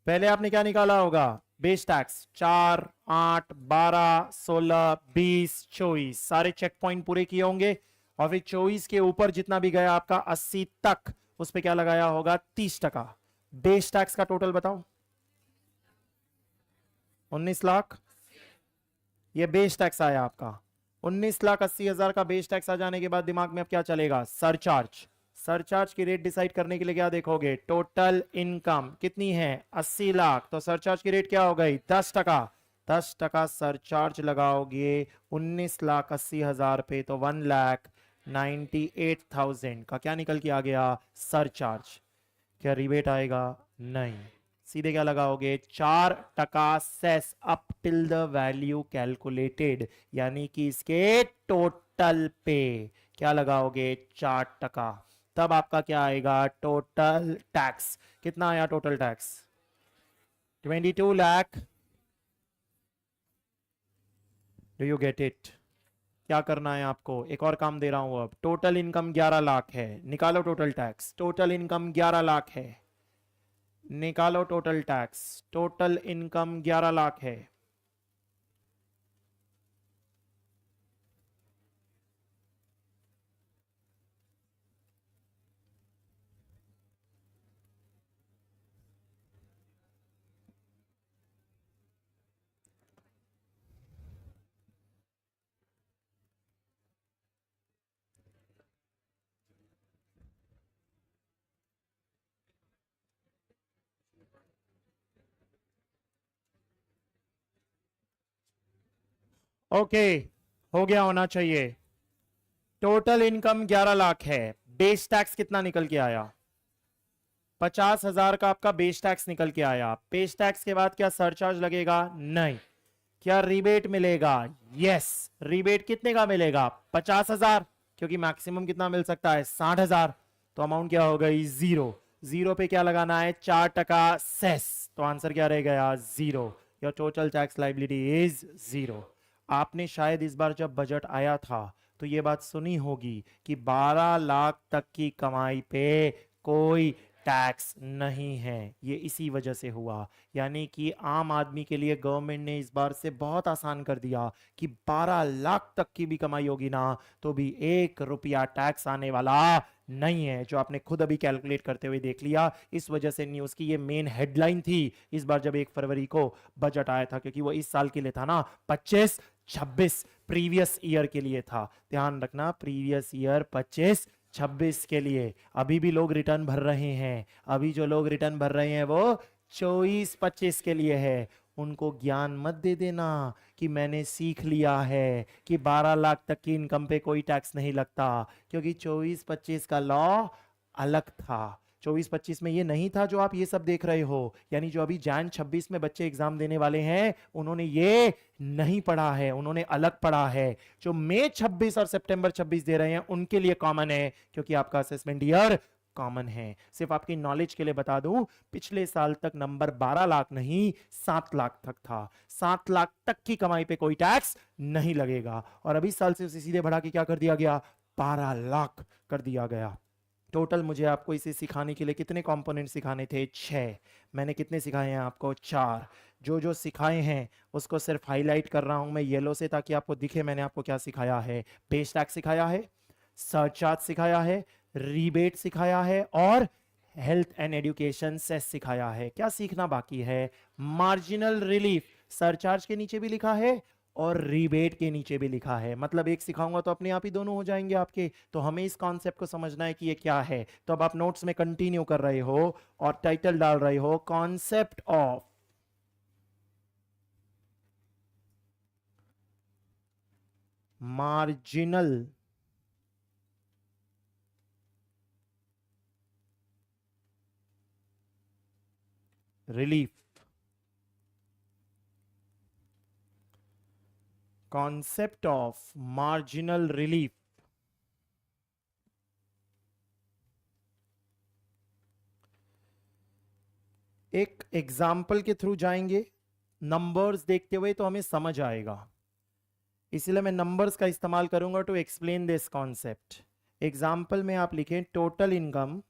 पहले आपने क्या निकाला होगा, बेस टैक्स 4, 8, 12, 16, 20, 24 सारे चेक पॉइंट पूरे किए होंगे, और फिर 24 के ऊपर जितना भी गया आपका 80 तक, उस पर क्या लगाया होगा, 30%। बेस टैक्स का टोटल बताओ, 19 लाख। ये बेस टैक्स आया आपका 19,80,000 का। बेस टैक्स आ जाने के बाद दिमाग में अब क्या चलेगा, सरचार्ज। सरचार्ज की रेट डिसाइड करने के लिए क्या देखोगे, टोटल इनकम कितनी है, 80 लाख, तो सरचार्ज की रेट क्या हो गई, 10%। 10% सरचार्ज लगाओगे 19,80,000 पे, तो 1,98,000 का क्या निकल के आ गया, सरचार्ज। क्या रिबेट आएगा, नहीं। सीधे क्या लगाओगे, 4% cess up till the value calculated, यानी कि इसके टोटल पे क्या लगाओगे, 4%। तब आपका क्या आएगा, टोटल टैक्स। कितना आया total tax, 22 lakh. Do you get it. क्या करना है आपको, एक और काम दे रहा हूं अब। टोटल इनकम 11 लाख है, निकालो total tax. Total income 11 lakh है, निकालो total tax. Total income 11 lakh है। ओके, हो गया होना चाहिए। टोटल इनकम 11 लाख है, बेस टैक्स कितना निकल के आया, 50,000 का आपका बेस टैक्स निकल के आया। बेस टैक्स के बाद क्या सरचार्ज लगेगा, नहीं। क्या रिबेट मिलेगा, यस। रिबेट कितने का मिलेगा, 50,000, क्योंकि मैक्सिमम कितना मिल सकता है, 60,000। तो अमाउंट क्या हो गई, जीरो। जीरो पे क्या लगाना है, 4% सेस, तो आंसर क्या रह गया, zero. Your total tax liability is zero. आपने शायद इस बार जब बजट आया था तो ये बात सुनी होगी कि 12 लाख तक की कमाई पे कोई टैक्स नहीं है। ये इसी वजह से हुआ, यानी कि आम आदमी के लिए गवर्नमेंट ने इस बार से बहुत आसान कर दिया कि 12 लाख तक की भी कमाई होगी ना, तो भी 1 रुपया टैक्स आने वाला नहीं है, जो आपने खुद अभी कैलकुलेट करते हुए देख लिया। इस वजह से न्यूज़ की ये मेन हेडलाइन थी इस बार जब 1 फरवरी को बजट आया था, क्योंकि वो इस साल के लिए था ना, 25-26 प्रीवियस ईयर के लिए था। ध्यान रखना, प्रीवियस ईयर 25-26 के लिए। अभी भी लोग रिटर्न भर रहे हैं, अभी जो लोग रिटर्न भर रहे हैं वो 24-25 के लिए है। उनको ज्ञान मत दे देना कि मैंने सीख लिया है कि 12 लाख तक की इनकम पे कोई टैक्स नहीं लगता, क्योंकि 24-25 का लॉ अलग था। 24-25 में ये नहीं था जो आप ये सब देख रहे हो, यानी जो अभी जैन 26 में बच्चे एग्जाम देने वाले हैं उन्होंने ये नहीं पढ़ा है, उन्होंने अलग पढ़ा है। जो मई 26 और सितंबर 26 दे रहे हैं उनके लिए कॉमन है, क्योंकि आपका असेसमेंट ईयर कॉमन है। सिर्फ आपकी नॉलेज के लिए बता दूं, पिछले साल तक नंबर 12 लाख नहीं 7 लाख तक था। 7 लाख तक की कमाई पे कोई टैक्स नहीं लगेगा, और अभी साल से उसे सीधे बढ़ा के क्या कर दिया गया, 12 लाख कर दिया गया। टोटल मुझे आपको इसे सिखाने के लिए कितने कंपोनेंट सिखाने थे, 6। मैंने कितने सिखाए हैं आपको, 4। जो जो सिखाए हैं उसको सिर्फ हाईलाइट कर रहा हूं मैं येलो से, ताकि आपको दिखे मैंने आपको क्या सिखाया है। बेस टैक्स सिखाया है, सरचार्ज सिखाया है, रीबेट सिखाया है, और हेल्थ एंड एजुकेशन सेस सिखाया है। क्या सीखना बाकी है, मार्जिनल रिलीफ। सरचार्ज के नीचे भी लिखा है और रीबेट के नीचे भी लिखा है, मतलब एक सिखाऊंगा तो अपने आप ही दोनों हो जाएंगे आपके। तो हमें इस कॉन्सेप्ट को समझना है कि ये क्या है। तो अब आप नोट्स में कंटिन्यू कर रहे हो और टाइटल डाल रहे हो, concept of marginal relief. Concept of marginal relief. एक एग्जाम्पल के थ्रू जाएंगे, नंबर्स देखते हुए तो हमें समझ आएगा। इसलिए मैं नंबर्स का इस्तेमाल करूंगा to explain this concept. Example में आप लिखें टोटल इनकम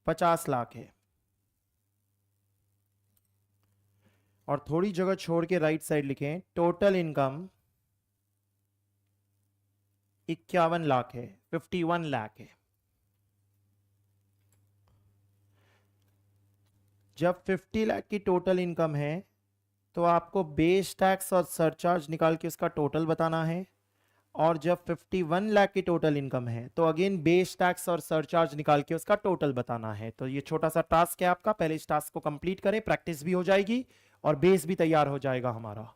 50 लाख है, और थोड़ी जगह छोड़ के राइट साइड लिखें टोटल इनकम 51 लाख है, 51 लाख है। जब 50 लाख की टोटल इनकम है तो आपको बेस टैक्स और सरचार्ज निकाल के उसका टोटल बताना है, और जब 51 लाख की टोटल इनकम है तो अगेन बेस टैक्स और सरचार्ज निकाल के उसका टोटल बताना है। तो ये छोटा सा टास्क है आपका, पहले इस टास्क को कंप्लीट करें, प्रैक्टिस भी हो जाएगी और बेस भी तैयार हो जाएगा हमारा।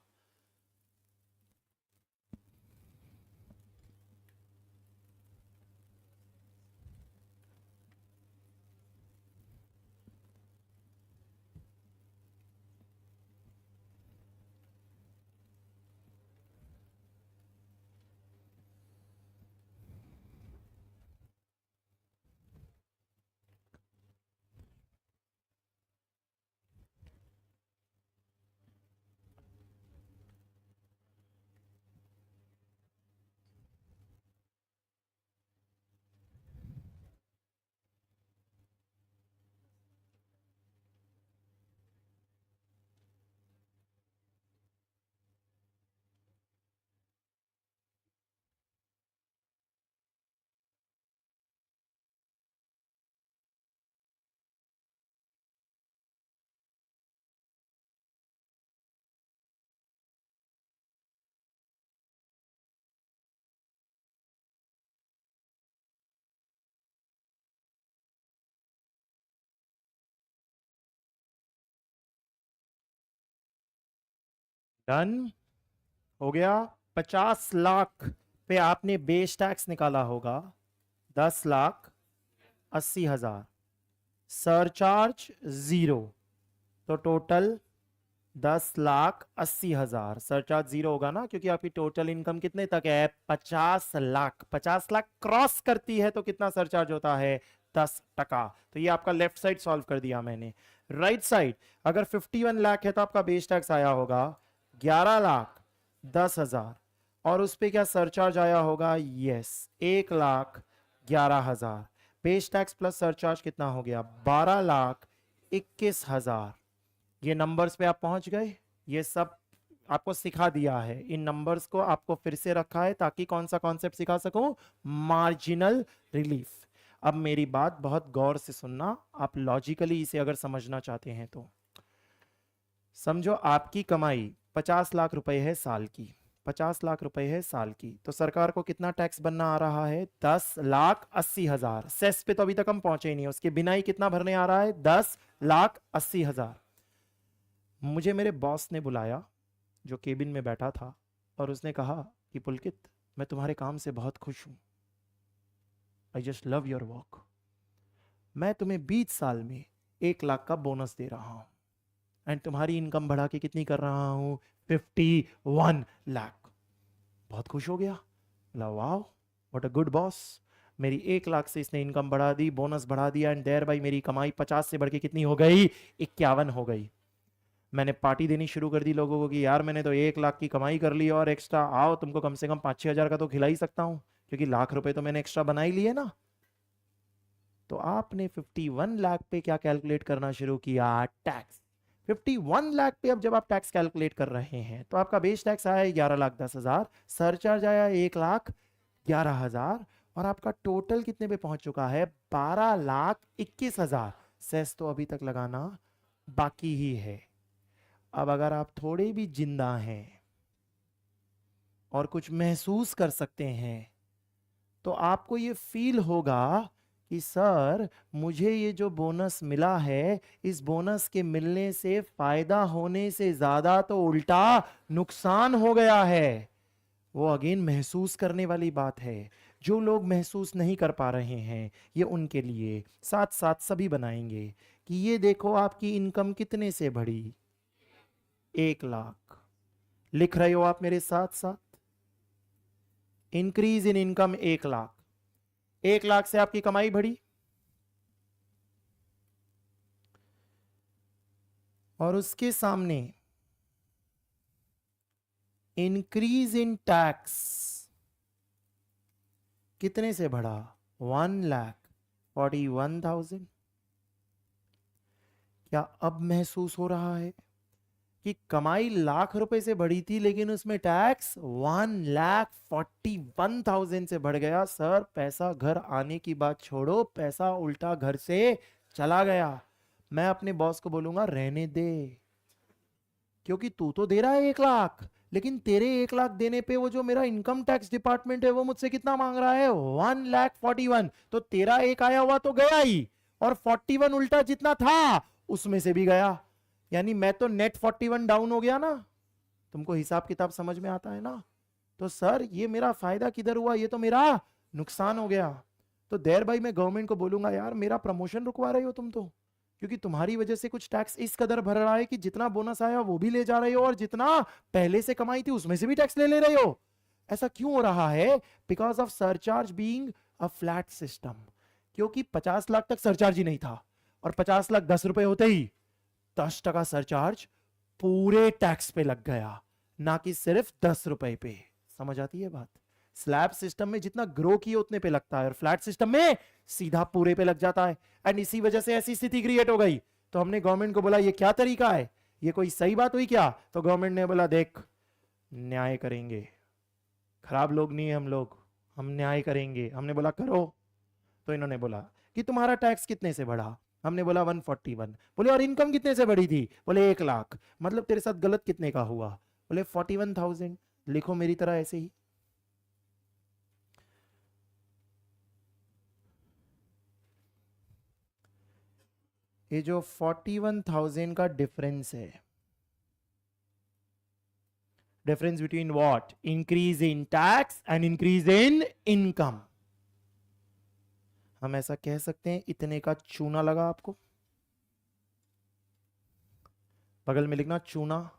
डन हो गया। 50 लाख पे आपने बेस टैक्स निकाला होगा 10,80,000, सरचार्ज 0, तो टोटल 10,80,000। सरचार्ज 0 होगा ना, क्योंकि आपकी टोटल इनकम कितने तक है? 50 लाख। 50 लाख क्रॉस करती है तो कितना सरचार्ज होता है? 10%। तो ये आपका लेफ्ट साइड सॉल्व कर दिया मैंने। राइट साइड, अगर 51 लाख है तो आपका बेस टैक्स आया होगा 11,10,000, और उस पे क्या सरचार्ज आया होगा? Yes, 1,11,000। Base tax plus surcharge कितना हो गया? 12,21,000। ये नंबर्स पे आप पहुंच गए। ये सब आपको सिखा दिया है, इन नंबर्स को आपको फिर से रखा है ताकि कौन सा कॉन्सेप्ट सिखा सकूं? Marginal relief. अब मेरी बात बहुत गौर से सुनना, आप लॉजिकली इसे अगर समझना चाहते हैं तो समझो, आपकी कमाई 50 लाख रुपए है साल की, 50 लाख रुपए है साल की, तो सरकार को कितना टैक्स बनना आ रहा है? 10,80,000। सेस पे तो अभी तक हम पहुंचे ही नहीं, उसके बिना ही कितना भरने आ रहा है? 10,80,000। मुझे मेरे बॉस ने बुलाया जो केबिन में बैठा था, और उसने कहा कि पुलकित, मैं तुम्हारे काम से बहुत खुश हूं, I just love your work, मैं तुम्हें 20 साल में 1 लाख का बोनस दे रहा हूं, एंड तुम्हारी इनकम बढ़ा के कितनी कर रहा हूं? 51 लाख। बहुत खुश हो गया, बोला वाह, व्हाट अ गुड बॉस। मेरी 1 लाख से इसने इनकम बढ़ा दी, बोनस बढ़ा दिया, एंड देयर बाई मेरी कमाई 50 से बढ़ के कितनी हो गई? 51 हो गई। मैंने पार्टी देनी शुरू कर दी लोगों को कि यार मैंने तो 1 लाख की कमाई कर ली, और एक्स्ट्रा आओ, तुमको कम से कम 5-6 हजार का तो खिला ही सकता हूं, क्योंकि लाख रुपए तो मैंने एक्स्ट्रा बना ही लिए ना। तो आपने 51 लाख पे क्या कैलकुलेट करना शुरू किया? टैक्स। 51 लाख पे अब जब आप टैक्स कैलकुलेट कर रहे हैं तो आपका बेस टैक्स आया 11,10,000, सरचार्ज आया 1,11,000, और आपका टोटल कितने पे पहुंच चुका है? 12,21,000। सेस तो अभी तक लगाना बाकी ही है। अब अगर आप थोड़े भी जिंदा हैं और कुछ महसूस कर सकते हैं तो आपको ये फील होगा कि सर, मुझे ये जो बोनस मिला है, इस बोनस के मिलने से फायदा होने से ज्यादा तो उल्टा नुकसान हो गया है। वो अगेन महसूस करने वाली बात है। जो लोग महसूस नहीं कर पा रहे हैं, ये उनके लिए साथ साथ सभी बनाएंगे कि ये देखो आपकी इनकम कितने से बढ़ी? 1 लाख। लिख रहे हो आप मेरे साथ साथ? Increase in income 1 lakh. 1 lakh से आपकी कमाई बढ़ी, और उसके सामने इंक्रीज इन टैक्स कितने से बढ़ा? 1,41,000। क्या अब महसूस हो रहा है कि कमाई लाख रुपए से बढ़ी थी लेकिन उसमें टैक्स 1,41,000 से बढ़ गया? सर पैसा घर आने की बात छोड़ो, पैसा उल्टा घर से चला गया। मैं अपने बॉस को बोलूंगा रहने दे, क्योंकि तू तो दे रहा है 1 लाख, लेकिन तेरे 1 लाख देने पे वो जो मेरा इनकम टैक्स डिपार्टमेंट है वो मुझसे कितना मांग रहा है? 1,41,000। तो तेरा एक आया हुआ तो गया ही, और 41 उल्टा जितना था उसमें से भी गया, यानी मैं तो नेट 41 डाउन हो गया ना। तुमको हिसाब किताब समझ में आता है ना? तो सर ये मेरा फायदा किधर हुआ? ये तो मेरा नुकसान हो गया। तो देर भाई मैं गवर्नमेंट को बोलूंगा यार मेरा प्रमोशन रुकवा रहे हो तुम तो, क्योंकि तुम्हारी वजह से कुछ टैक्स इस कदर भर रहा है कि जितना बोनस आया वो भी ले जा रहे हो और जितना पहले से कमाई थी उसमें से भी टैक्स ले ले रहे हो। ऐसा क्यों हो रहा है? Because of surcharge being a flat system. क्योंकि 50 लाख तक सरचार्ज ही नहीं था, और 50 लाख 10 रुपए होते ही 10% सरचार्ज पूरे टैक्स पे लग गया, ना कि सिर्फ 10 रुपए पे। समझ आती है बात? स्लैब सिस्टम में जितना ग्रो किए उतने पे लगता है, और फ्लैट सिस्टम में सीधा पूरे पे लग जाता है। एंड इसी वजह से ऐसी स्थिति क्रिएट हो गई। तो हमने गवर्नमेंट को बोला ये क्या तरीका है, ये कोई सही बात हुई क्या? तो गवर्नमेंट ने बोला देख न्याय करेंगे, खराब लोग नहीं है हम लोग, हम न्याय करेंगे। हमने बोला करो। तो इन्होंने बोला कि तुम्हारा टैक्स कितने से बढ़ा? हमने बोला 141। बोले और इनकम कितने से बढ़ी थी? बोले 1 लाख। मतलब तेरे साथ गलत कितने का हुआ? बोले 41,000। लिखो मेरी तरह ऐसे ही। ये जो 41,000 का डिफरेंस है, difference between what? Increase in tax and increase in income. हम ऐसा कह सकते हैं इतने का चूना लगा आपको, बगल में लिखना चूना।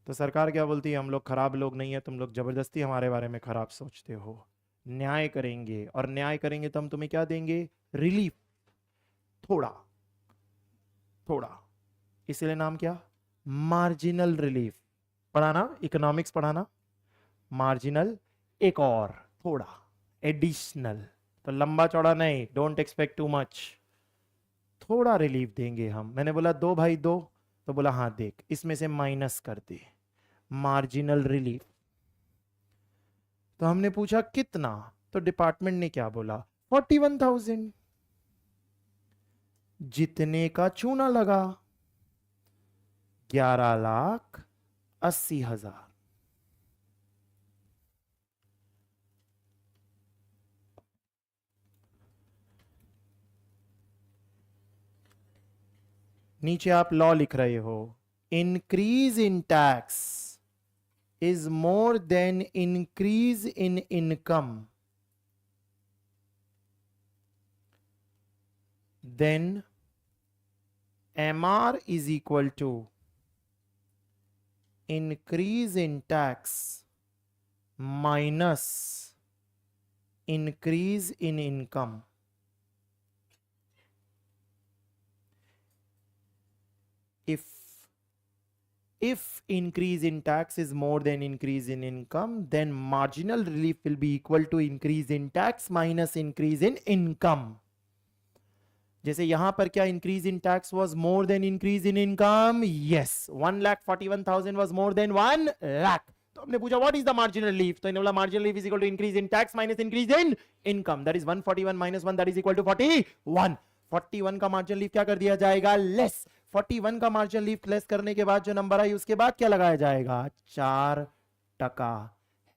तो सरकार क्या बोलती है? हम लोग खराब लोग नहीं है, तुम लोग जबरदस्ती हमारे बारे में खराब सोचते हो। न्याय करेंगे, और न्याय करेंगे तो हम तुम्हें क्या देंगे? रिलीफ। थोड़ा थोड़ा, इसीलिए नाम क्या? Marginal relief. पढ़ाना, इकोनॉमिक्स पढ़ाना, मार्जिनल एक और थोड़ा एडिशनल। तो लंबा चौड़ा नहीं, डोंट एक्सपेक्ट टू मच, थोड़ा रिलीफ देंगे हम। मैंने बोला दो भाई दो, तो बोला हाँ देख इसमें से माइनस कर दे, मार्जिनल रिलीफ। तो हमने पूछा कितना? तो डिपार्टमेंट ने क्या बोला? 41,000। जितने का चूना लगा 11,80,000। नीचे आप लॉ लिख रहे हो, increase in tax is more than increase in income, then MR is equal to increase in tax minus increase in income. If increase in tax is more than increase in income, then marginal relief will be equal to increase in tax minus increase in income. जैसे यहां पर क्या increase in tax was more than increase in income? Yes, 1,41,000 was more than 1,00,000। तो हमने पूछा what is the marginal relief? तो इन्होंने बोला marginal relief is equal to increase in tax minus increase in income, that is 141 minus 1, that is equal to 41। 41 का marginal relief क्या कर दिया जाएगा? लेस। 41 का मार्जिनल रिलीफ लेस करने के बाद जो नंबर आई उसके बाद क्या लगाया जाएगा? 4%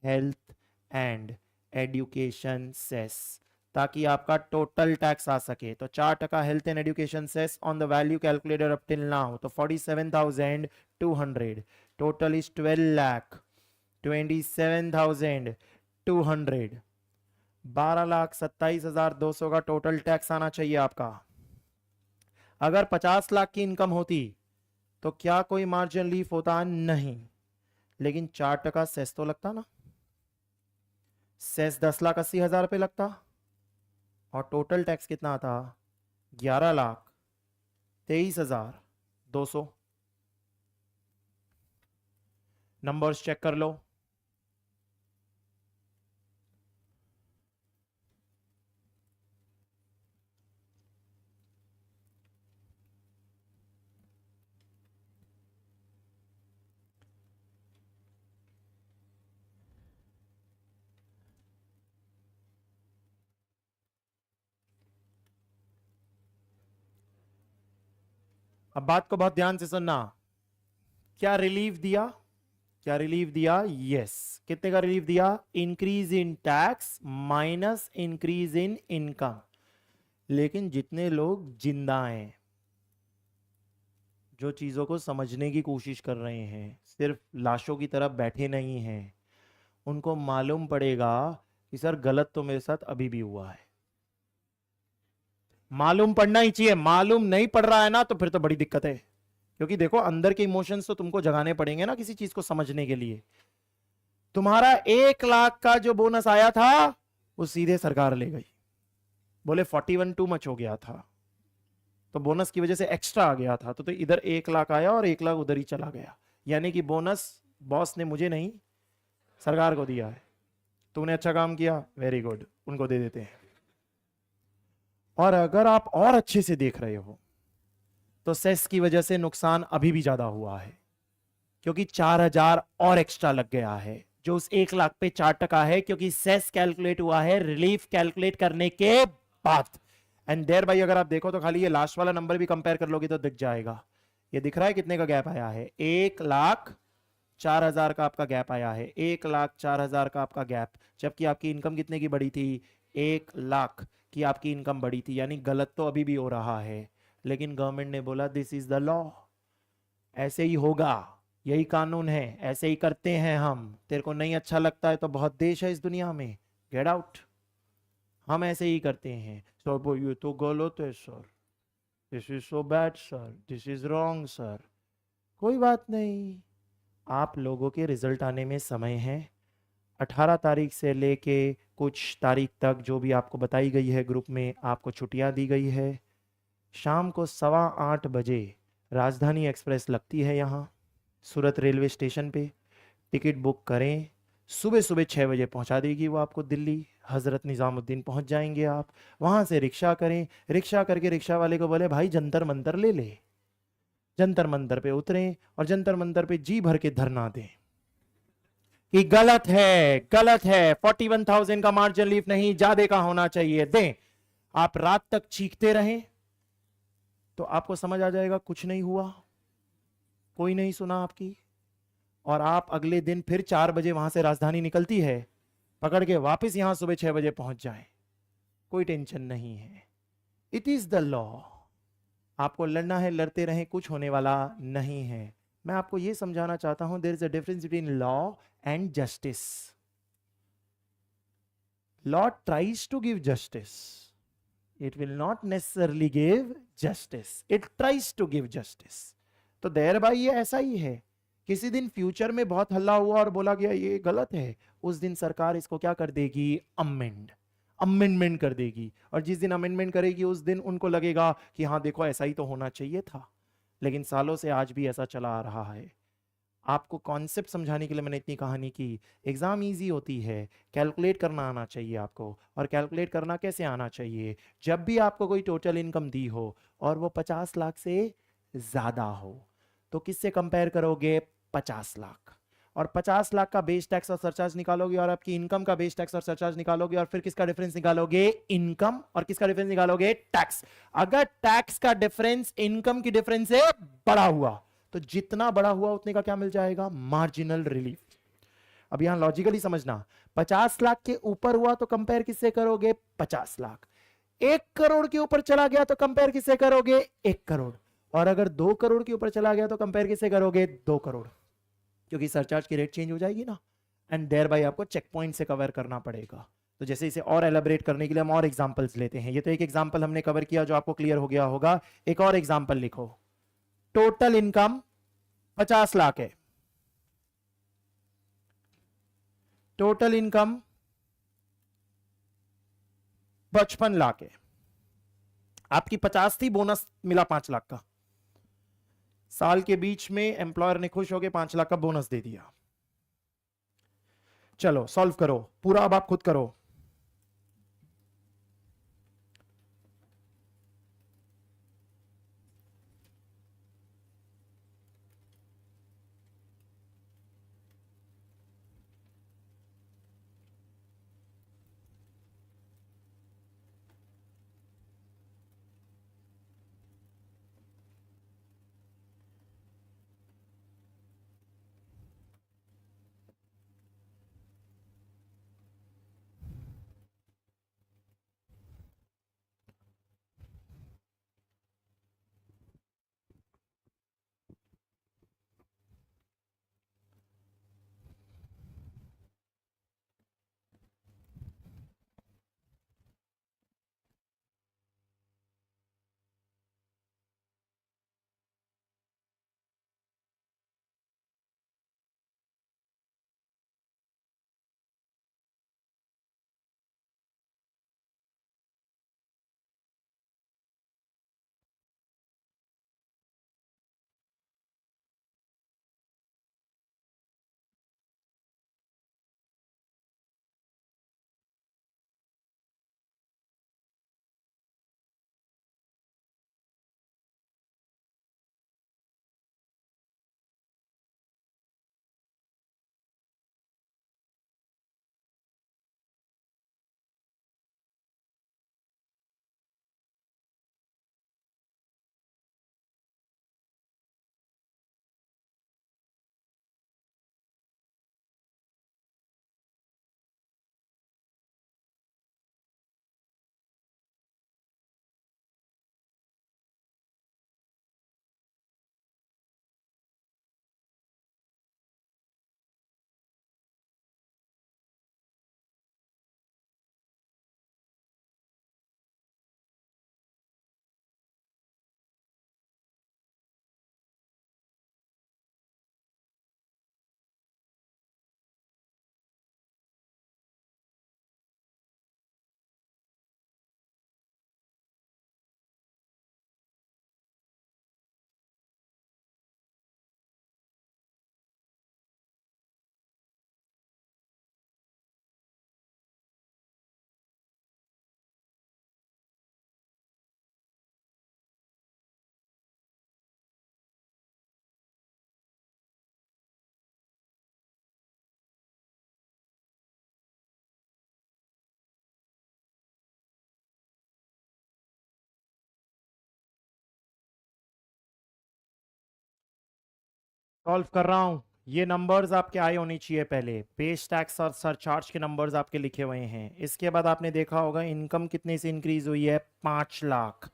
हेल्थ एंड एजुकेशन सेस, ताकि आपका टोटल टैक्स आ सके। तो 4% health and education cess on the value calculated up till now. तो 47,200, टोटल इज 12,27,200। 12,27,200 का टोटल टैक्स आना चाहिए आपका। अगर 50 लाख की इनकम होती तो क्या कोई मार्जिन रिलीफ होता? नहीं, लेकिन 4% सेस तो लगता ना। सेस 10,80,000 पे लगता, और टोटल टैक्स कितना आता? 11,23,200। नंबर्स चेक कर लो। अब बात को बहुत ध्यान से सुनना। क्या रिलीफ दिया? क्या रिलीफ दिया? यस। कितने का रिलीफ दिया? Increase in tax minus increase in income. लेकिन जितने लोग जिंदा हैं, जो चीजों को समझने की कोशिश कर रहे हैं, सिर्फ लाशों की तरफ बैठे नहीं हैं, उनको मालूम पड़ेगा कि सर गलत तो मेरे साथ अभी भी हुआ है। मालूम पड़ना ही चाहिए। मालूम नहीं पड़ रहा है ना, तो फिर तो बड़ी दिक्कत है। क्योंकि देखो, अंदर के इमोशंस तो तुमको जगाने पड़ेंगे ना किसी चीज को समझने के लिए। तुम्हारा 1 लाख का जो बोनस आया था वो सीधे सरकार ले गई। बोले 41 टू मच हो गया था, तो बोनस की वजह से एक्स्ट्रा आ गया था, तो इधर 1 लाख आया और 1 लाख उधर ही चला गया। यानी कि बोनस बॉस ने मुझे नहीं, सरकार को दिया है। तूने अच्छा काम किया, वेरी गुड, उनको दे देते हैं। और अगर आप और अच्छे से देख रहे हो तो सेस की वजह से नुकसान अभी भी ज्यादा हुआ है, क्योंकि 4,000 और एक्स्ट्रा लग गया है, जो उस 1 लाख पे 4% है, क्योंकि सेस कैलकुलेट हुआ है रिलीफ कैलकुलेट करने के बाद। एंड देयर बाई अगर आप देखो तो खाली ये लास्ट वाला नंबर भी कंपेयर कर लोगे तो दिख जाएगा। ये दिख रहा है कितने का गैप आया है? 1,04,000 का आपका गैप आया है। 1,04,000 का आपका गैप, जबकि आपकी इनकम कितने की बढ़ी थी? 1 लाख की आपकी इनकम बढ़ी थी। यानी गलत तो अभी भी हो रहा है, लेकिन गवर्नमेंट ने बोला दिस इज द लॉ, ऐसे ही होगा, यही कानून है, ऐसे ही करते हैं हम। तेरे को नहीं अच्छा लगता है तो बहुत देश है इस दुनिया में, गेट आउट। हम ऐसे ही करते हैं। सर ये तो गलत है sir, this is so bad sir, this is wrong sir. कोई बात नहीं, आप लोगों के रिजल्ट आने में समय है। 18 तारीख से लेके कुछ तारीख तक जो भी आपको बताई गई है ग्रुप में, आपको छुट्टियां दी गई है। शाम को 8:15 राजधानी एक्सप्रेस लगती है यहाँ सूरत रेलवे स्टेशन पे। टिकट बुक करें, सुबह सुबह 6 बजे पहुंचा देगी वो आपको दिल्ली। हजरत निज़ामुद्दीन पहुंच जाएंगे आप। वहां से रिक्शा करें, रिक्शा करके रिक्शा वाले को बोले भाई जंतर मंतर ले ले। जंतर मंतर पे उतरें और जंतर मंतर पे जी भर के धरना दें कि गलत है, गलत है, 41,000 का मार्जिन लीफ नहीं, ज्यादा का होना चाहिए, दें। आप रात तक चीखते रहें तो आपको समझ आ जाएगा कुछ नहीं हुआ, कोई नहीं सुना आपकी। और आप अगले दिन फिर 4 बजे वहां से राजधानी निकलती है, पकड़ के वापस यहां सुबह 6 बजे पहुंच जाए, कोई टेंशन नहीं है। It is the law. आपको लड़ना है, लड़ते रहें, कुछ होने वाला नहीं है। मैं आपको यह समझाना चाहता हूं, there is a difference between law and justice. Law tries to give justice, it will not necessarily give justice, it tries to give justice। तो देर बाई ये ऐसा ही है। किसी दिन फ्यूचर में बहुत हल्ला हुआ और बोला गया ये गलत है, उस दिन सरकार इसको क्या कर देगी? अमेंडमेंट कर देगी। और जिस दिन अमेंडमेंट करेगी उस दिन उनको लगेगा कि हाँ देखो ऐसा ही तो होना चाहिए था। लेकिन सालों से आज भी ऐसा चला आ रहा है। आपको कॉन्सेप्ट समझाने के लिए मैंने इतनी कहानी की। एग्जाम इजी होती है, कैलकुलेट करना आना चाहिए आपको। और कैलकुलेट करना कैसे आना चाहिए? जब भी आपको कोई टोटल इनकम दी हो और वो 50 लाख से ज्यादा हो, तो किससे कंपेयर करोगे? 50 लाख। और 50 लाख का बेस टैक्स और सरचार्ज निकालोगे और आपकी इनकम का बेस टैक्स और सरचार्ज निकालोगे, और फिर किसका डिफरेंस निकालोगे? इनकम। और किसका डिफरेंस निकालोगे? टैक्स। अगर टैक्स का डिफरेंस इनकम की डिफरेंस से बड़ा हुआ तो जितना बड़ा हुआ उतने का क्या मिल जाएगा? Marginal relief. अब यहां लॉजिकली समझना, 50 लाख के ऊपर हुआ तो कंपेयर किससे करोगे? 50 लाख। 1 करोड़ के ऊपर चला गया तो कंपेयर किससे करोगे? 1 करोड़। और अगर 2 करोड़ के ऊपर चला गया तो कंपेयर किससे करोगे? 2 करोड़। क्योंकि सरचार्ज की रेट चेंज हो जाएगी ना, एंड देयर बाय आपको चेक पॉइंट से कवर करना पड़ेगा। तो जैसे इसे और एलाबरेट करने के लिए हम और एग्जांपल्स लेते हैं। ये तो एक एग्जांपल हमने कवर किया जो आपको क्लियर हो गया होगा। एक और एग्जांपल लिखो। टोटल इनकम 50 लाख है, टोटल इनकम 55 लाख है। आपकी 50 थी, बोनस मिला 5 लाख का। साल के बीच में एम्प्लॉयर ने खुश होकर 5 लाख का बोनस दे दिया। चलो सॉल्व करो पूरा, अब आप खुद करो। सॉल्व कर रहा हूं। ये नंबर्स आपके आए होने चाहिए पहले, पेज टैक्स और सरचार्ज के नंबर्स आपके लिखे हुए हैं। इसके बाद आपने देखा होगा इनकम कितने से इंक्रीज हुई है, 5 लाख।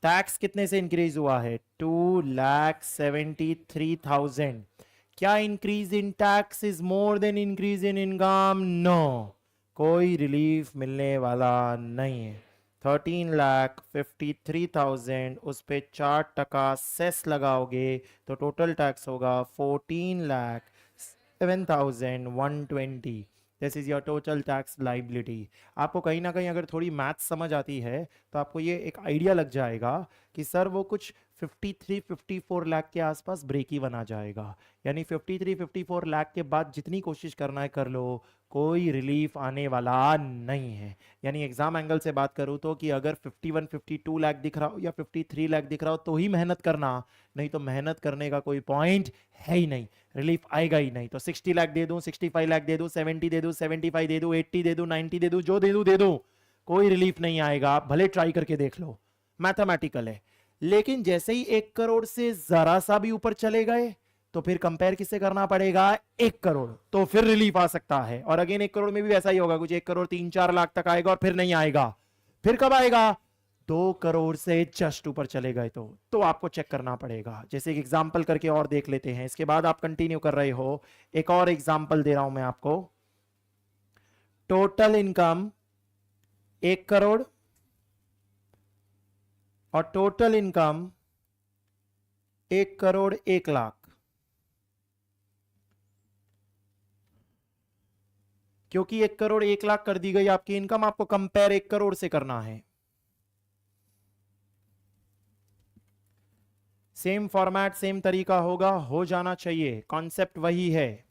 टैक्स कितने से इंक्रीज हुआ है, 2,73,000। क्या increase in tax is more than increase in income? No, कोई रिलीफ मिलने वाला नहीं है। 13,53,000, उस पे 4% सेस लगाओगे तो टोटल टैक्स होगा 14,07,120। This is your total tax liability. आपको कहीं ना कहीं अगर थोड़ी मैथ्स समझ आती है तो आपको ये एक आइडिया लग जाएगा कि सर वो कुछ 53-54 लाख के आसपास ब्रेक ही बना जाएगा। यानी 53-54 लाख के बाद जितनी कोशिश करना है कर लो, कोई रिलीफ आने वाला नहीं है। यानी एग्जाम एंगल से बात करूं तो कि अगर 51-52 लाख दिख रहा हो या 53 लाख दिख रहा हो तो ही मेहनत करना, नहीं तो मेहनत करने का कोई पॉइंट है ही नहीं, रिलीफ आएगा ही नहीं। तो 60 लाख दे दूं, 65 लाख दे दूं, 70 दे दूं, 75 दे दूं, 80 दे दूं, 90 दे दूं, जो दे दूं दे दूं, कोई रिलीफ नहीं आएगा। आप भले ट्राई करके देख लो, मैथमेटिकल है। लेकिन जैसे ही 1 करोड़ से जरा सा भी ऊपर चले गए तो फिर कंपेयर किससे करना पड़ेगा, 1 करोड़, तो फिर रिलीफ आ सकता है। और अगेन 1 करोड़ में भी वैसा ही होगा, कुछ 1 करोड़ 3-4 लाख तक आएगा और फिर नहीं आएगा। फिर कब आएगा, 2 करोड़ से जस्ट ऊपर चले गए तो आपको चेक करना पड़ेगा। जैसे एक एग्जांपल करके और देख लेते हैं, इसके बाद आप कंटिन्यू कर रहे हो। एक और एग्जांपल दे रहा हूं मैं आपको। टोटल इनकम 1 करोड़ और टोटल इनकम 1 करोड़ 1 लाख। क्योंकि 1 करोड़ 1 लाख कर दी गई आपकी इनकम, आपको कंपेयर 1 करोड़ से करना है। सेम फॉर्मेट सेम तरीका होगा, हो जाना चाहिए, कॉन्सेप्ट वही है।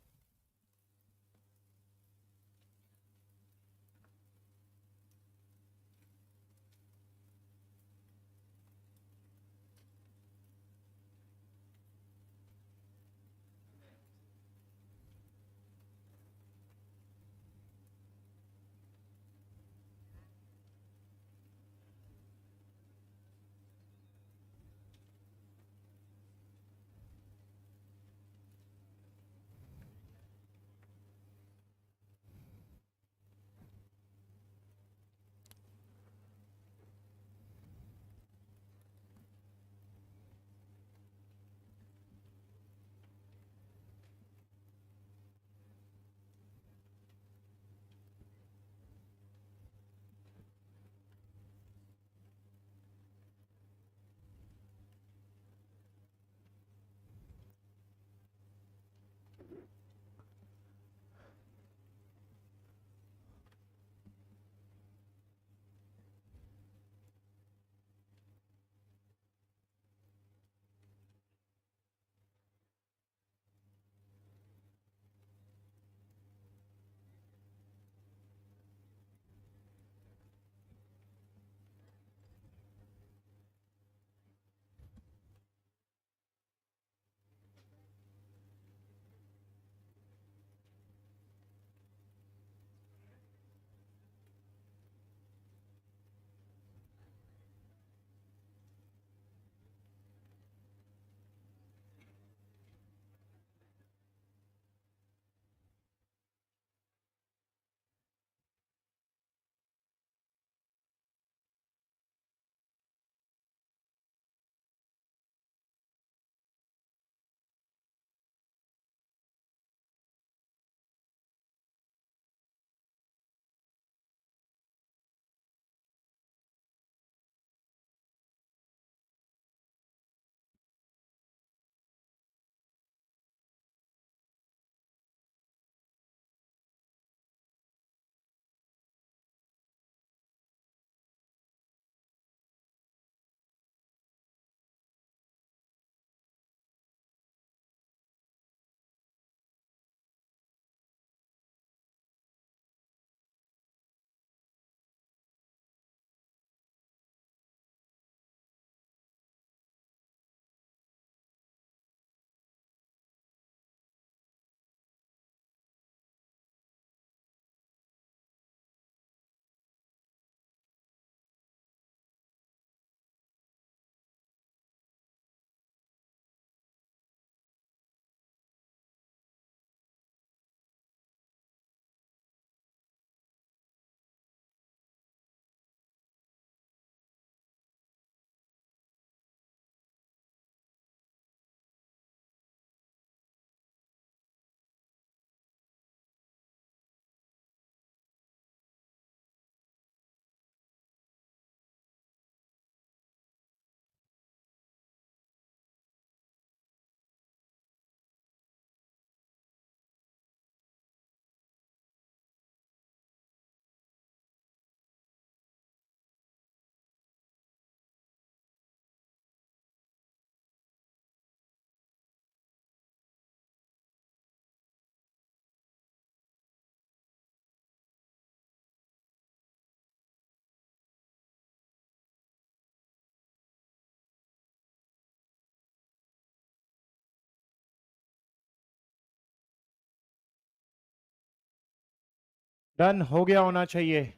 डन हो गया होना चाहिए।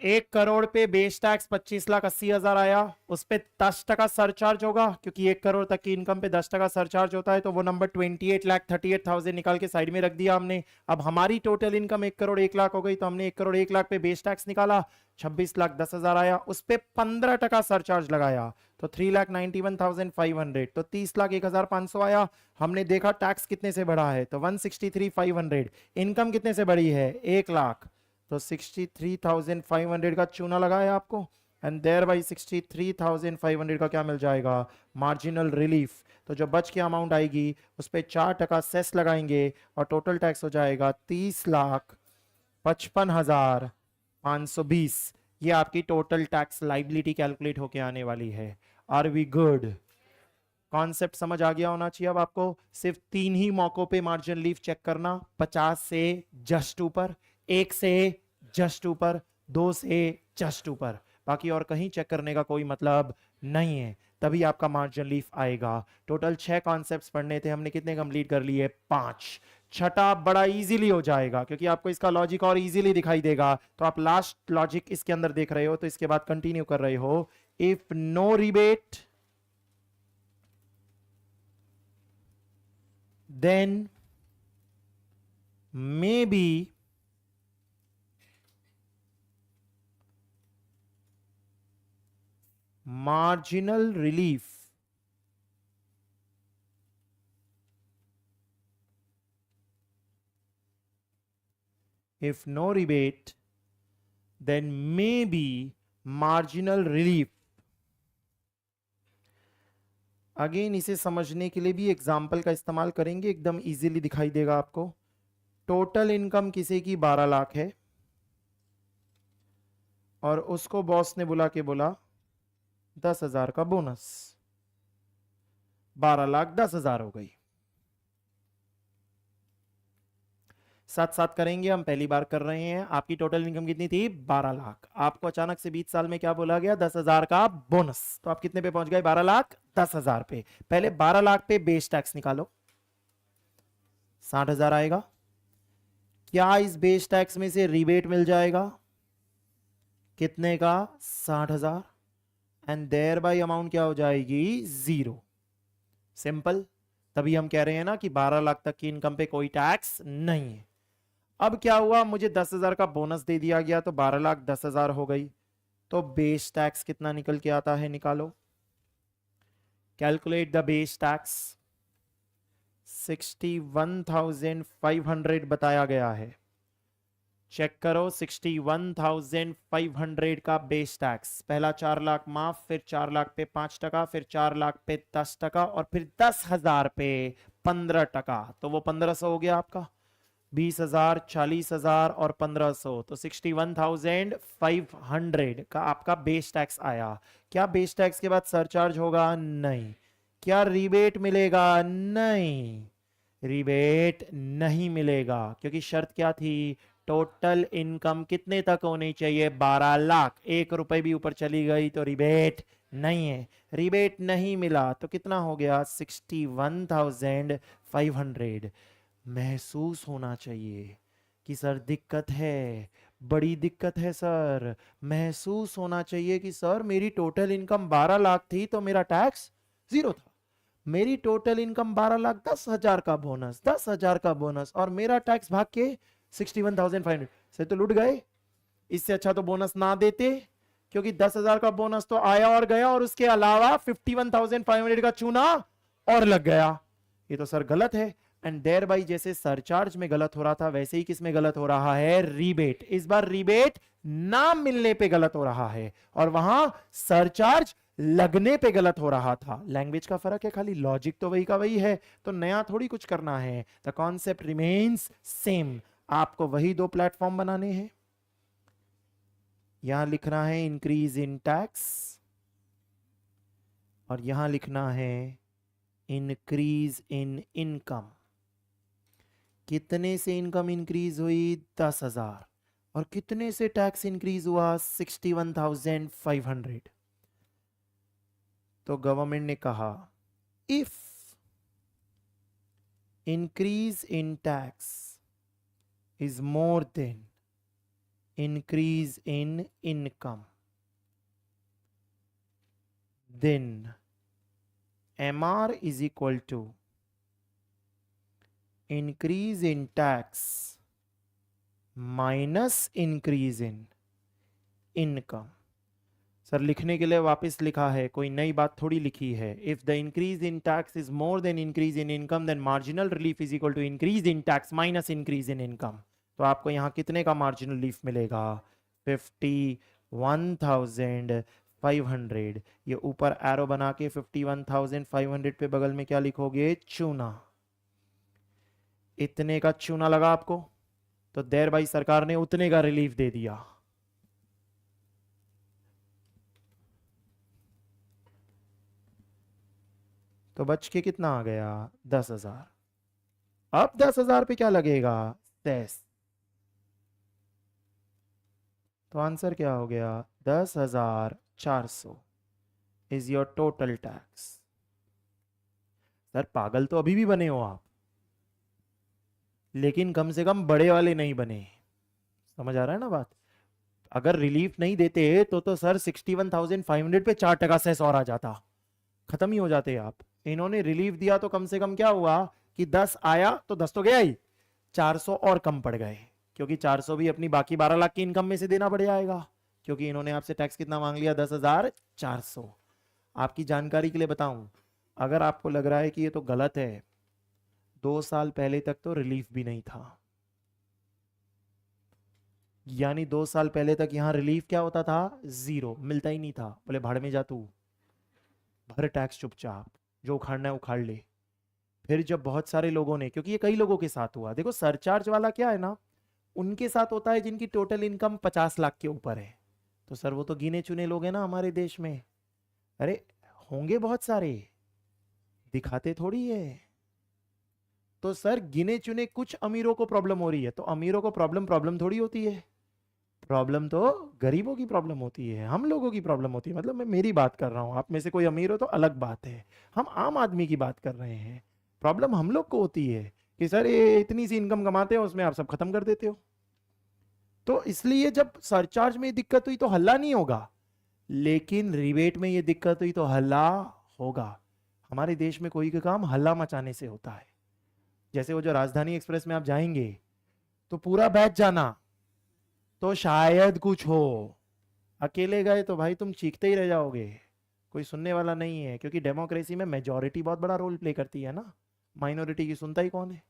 1 करोड़ पे बेस टैक्स 25,80,000 आया, उस पे 10% सरचार्ज होगा, क्योंकि 1 करोड़ तक की इनकम पे 10% सरचार्ज होता है, तो वो नंबर 28,38,000 निकाल के साइड में रख दिया हमने। अब हमारी टोटल इनकम 1 करोड़ 1 लाख हो गई, तो हमने 1 करोड़ 1 लाख पे बेस टैक्स निकाला, 26,10,000 आया, उस पे 15% सरचार्ज लगाया, तो 3,91,500, तो 30,01,500 आया। हमने देखा टैक्स कितने से बढ़ा है, तो 163,500। इनकम कितने से बढ़ी है, 1 लाख, तो 63,500 का चूना लगाया आपको, एंड देयर बाई 63,500 का क्या मिल जाएगा, मार्जिनल रिलीफ। तो जो बच के अमाउंट आएगी उस पर 4% सेस लगाएंगे, और टोटल टैक्स हो जाएगा 30,55,520। ये आपकी टोटल टैक्स लाइबिलिटी कैलकुलेट होके आने वाली है। Are we good? कॉन्सेप्ट समझ आ गया होना चाहिए अब आपको। सिर्फ 3 ही मौकों पे मार्जिन लीफ चेक करना, 50 से जस्ट ऊपर, 1 से जस्ट ऊपर, 2 से जस्ट ऊपर, बाकी और कहीं चेक करने का कोई मतलब नहीं है, तभी आपका मार्जिन लीफ आएगा। टोटल 6 कॉन्सेप्ट्स पढ़ने थे, हमने कितने कंप्लीट कर लिए, 5। छठा बड़ा इजीली हो जाएगा, क्योंकि आपको इसका लॉजिक और इजीली दिखाई देगा, तो आप लास्ट लॉजिक इसके अंदर देख रहे हो, तो इसके बाद कंटिन्यू कर रहे हो। If no rebate then maybe marginal relief if no rebate then maybe marginal relief। Again इसे समझने के लिए भी एग्जाम्पल का इस्तेमाल करेंगे, एकदम इजीली दिखाई देगा आपको। टोटल इनकम किसी की 12 लाख है, और उसको बॉस ने बुला के बोला 10,000 का बोनस, 12,10,000 हो गई। साथ साथ करेंगे, हम पहली बार कर रहे हैं। आपकी टोटल इनकम कितनी थी, 12 लाख। आपको अचानक से 20 साल में क्या बोला गया, 10,000 का बोनस, तो आप कितने पे पहुंच गए, 12,10,000 पे। पहले 12 लाख पे बेस टैक्स निकालो, 60,000 आएगा। क्या इस बेस टैक्स में से रिबेट मिल जाएगा, कितने का, 60,000, एंड देयर बाई अमाउंट क्या हो जाएगी, 0। सिंपल। तभी हम कह रहे हैं ना कि 12 लाख तक की इनकम पे कोई टैक्स नहीं है। अब क्या हुआ, मुझे 10,000 का बोनस दे दिया गया, तो 12,10,000 हो गई, तो बेस टैक्स कितना निकल के आता है, निकालो, कैलकुलेट द बेस टैक्स। 61,500 बताया गया है, चेक करो, 61,500 का बेस टैक्स। पहला 4 लाख माफ, फिर 4 लाख पे 5%, फिर 4 लाख पे 10%, और फिर 10,000 पे 15%, तो वो 1,500 हो गया आपका। 20,000, 40,000 और 1,500, तो 61,500 का आपका बेस टैक्स आया। क्या बेस टैक्स के बाद सरचार्ज होगा, नहीं। क्या रिबेट मिलेगा, नहीं, रिबेट नहीं मिलेगा, क्योंकि शर्त क्या थी, टोटल इनकम कितने तक होनी चाहिए, 12 लाख। 1 रुपए भी ऊपर चली गई तो रिबेट नहीं है, रिबेट नहीं मिला, तो कितना हो गया, 61,500। महसूस होना चाहिए कि सर दिक्कत है, बड़ी दिक्कत है सर। महसूस होना चाहिए कि सर मेरी टोटल इनकम 12 लाख थी, तो मेरा टैक्स 0 था। मेरी टोटल इनकम 12,10,000 का बोनस, 10,000 का बोनस, और मेरा टैक्स भाग के 61,500 से तो लुट गए। इससे अच्छा तो बोनस ना देते, क्योंकि 10,000 का बोनस तो आया और गया, और उसके अलावा 51,500 का चूना और लग गया। ये तो सर गलत है। एंड देयर बाई जैसे सरचार्ज में गलत हो रहा था, वैसे ही किस में गलत हो रहा है, रिबेट। इस बार रिबेट ना मिलने पे गलत हो रहा है, और वहां सरचार्ज लगने पे गलत हो रहा था। लैंग्वेज का फर्क है खाली, लॉजिक तो वही का वही है, तो नया थोड़ी कुछ करना है। The concept remains same. आपको वही 2 प्लेटफॉर्म बनाने हैं। यहां लिखना है इंक्रीज इन टैक्स, और यहां लिखना है इंक्रीज इन इनकम। कितने से इनकम इंक्रीज हुई, 10,000, और कितने से टैक्स इंक्रीज हुआ, 61,500। तो गवर्नमेंट ने कहा if increase in tax is more then increase in income, then MR is equal to increase in tax minus increase in income. Sir लिखने के लिए वापस लिखा है, कोई नई बात थोड़ी लिखी है. If the increase in tax is more than increase in income then marginal relief is equal to increase in tax minus increase in income. तो आपको यहाँ कितने का मार्जिनल रिलीफ मिलेगा? 51,500. ये ऊपर एरो बना के 51,500 पे बगल में क्या लिखोगे? चूना. इतने का चूना लगा आपको, तो देर भाई सरकार ने उतने का रिलीफ दे दिया. तो बच के कितना आ गया? 10,000. अब 10,000 पे क्या लगेगा? सेस. तो आंसर क्या हो गया? 10,400 is your total tax. Sir पागल तो अभी भी बने हो आप, लेकिन कम से कम बड़े वाले नहीं बने. समझ आ रहा है ना बात? अगर रिलीफ नहीं देते तो सर 61,500 पे 4% सेस और आ जाता, खत्म ही हो जाते आप. इन्होंने रिलीफ दिया तो कम से कम क्या हुआ कि 10 आया तो 10 तो गया ही, 400 और कम पड़ गए, क्योंकि 400 भी अपनी बाकी 12 लाख की इनकम में से देना पड़ जाएगा, क्योंकि इन्होंने आपसे टैक्स कितना मांग लिया? 10,400. आपकी जानकारी के लिए बताऊं, अगर आपको लग रहा है कि ये तो गलत है, 2 साल पहले तक तो रिलीफ भी नहीं था. यानी 2 साल पहले तक यहां रिलीफ क्या होता था? 0, मिलता ही नहीं था. बोले भाड़ में जा तू, भर टैक्स चुपचाप, जो उखाड़ना है उखाड़ ले. फिर जब बहुत सारे लोगों ने, क्योंकि ये कई लोगों के साथ हुआ, देखो सरचार्ज वाला क्या है ना, उनके साथ होता है जिनकी टोटल इनकम 50 लाख के ऊपर है. तो सर वो तो गिने चुने लोग हैं ना हमारे देश में. अरे होंगे बहुत सारे, दिखाते थोड़ी है. तो सर गिने चुने कुछ अमीरों को प्रॉब्लम हो रही है, तो अमीरों को प्रॉब्लम थोड़ी होती है. प्रॉब्लम तो गरीबों की प्रॉब्लम होती है, हम लोगों की प्रॉब्लम होती है. मतलब मैं मेरी बात कर रहा हूं, आप में से कोई अमीर हो तो अलग बात है, हम आम आदमी की बात कर रहे हैं. प्रॉब्लम हम लोग को होती है कि सर ये इतनी सी इनकम कमाते हो, उसमें आप सब खत्म कर देते हो. तो इसलिए जब सरचार्ज में दिक्कत हुई तो हल्ला नहीं होगा, लेकिन रिबेट में ये दिक्कत हुई तो हल्ला होगा. हमारे देश में कोई का काम हल्ला मचाने से होता है. जैसे वो जो राजधानी एक्सप्रेस में आप जाएंगे तो पूरा बैठ जाना, तो शायद कुछ हो. अकेले गए तो भाई तुम चीखते ही रह जाओगे, कोई सुनने वाला नहीं है. क्योंकि डेमोक्रेसी में मेजॉरिटी बहुत बड़ा रोल प्ले करती है ना, माइनॉरिटी की सुनता ही कौन है?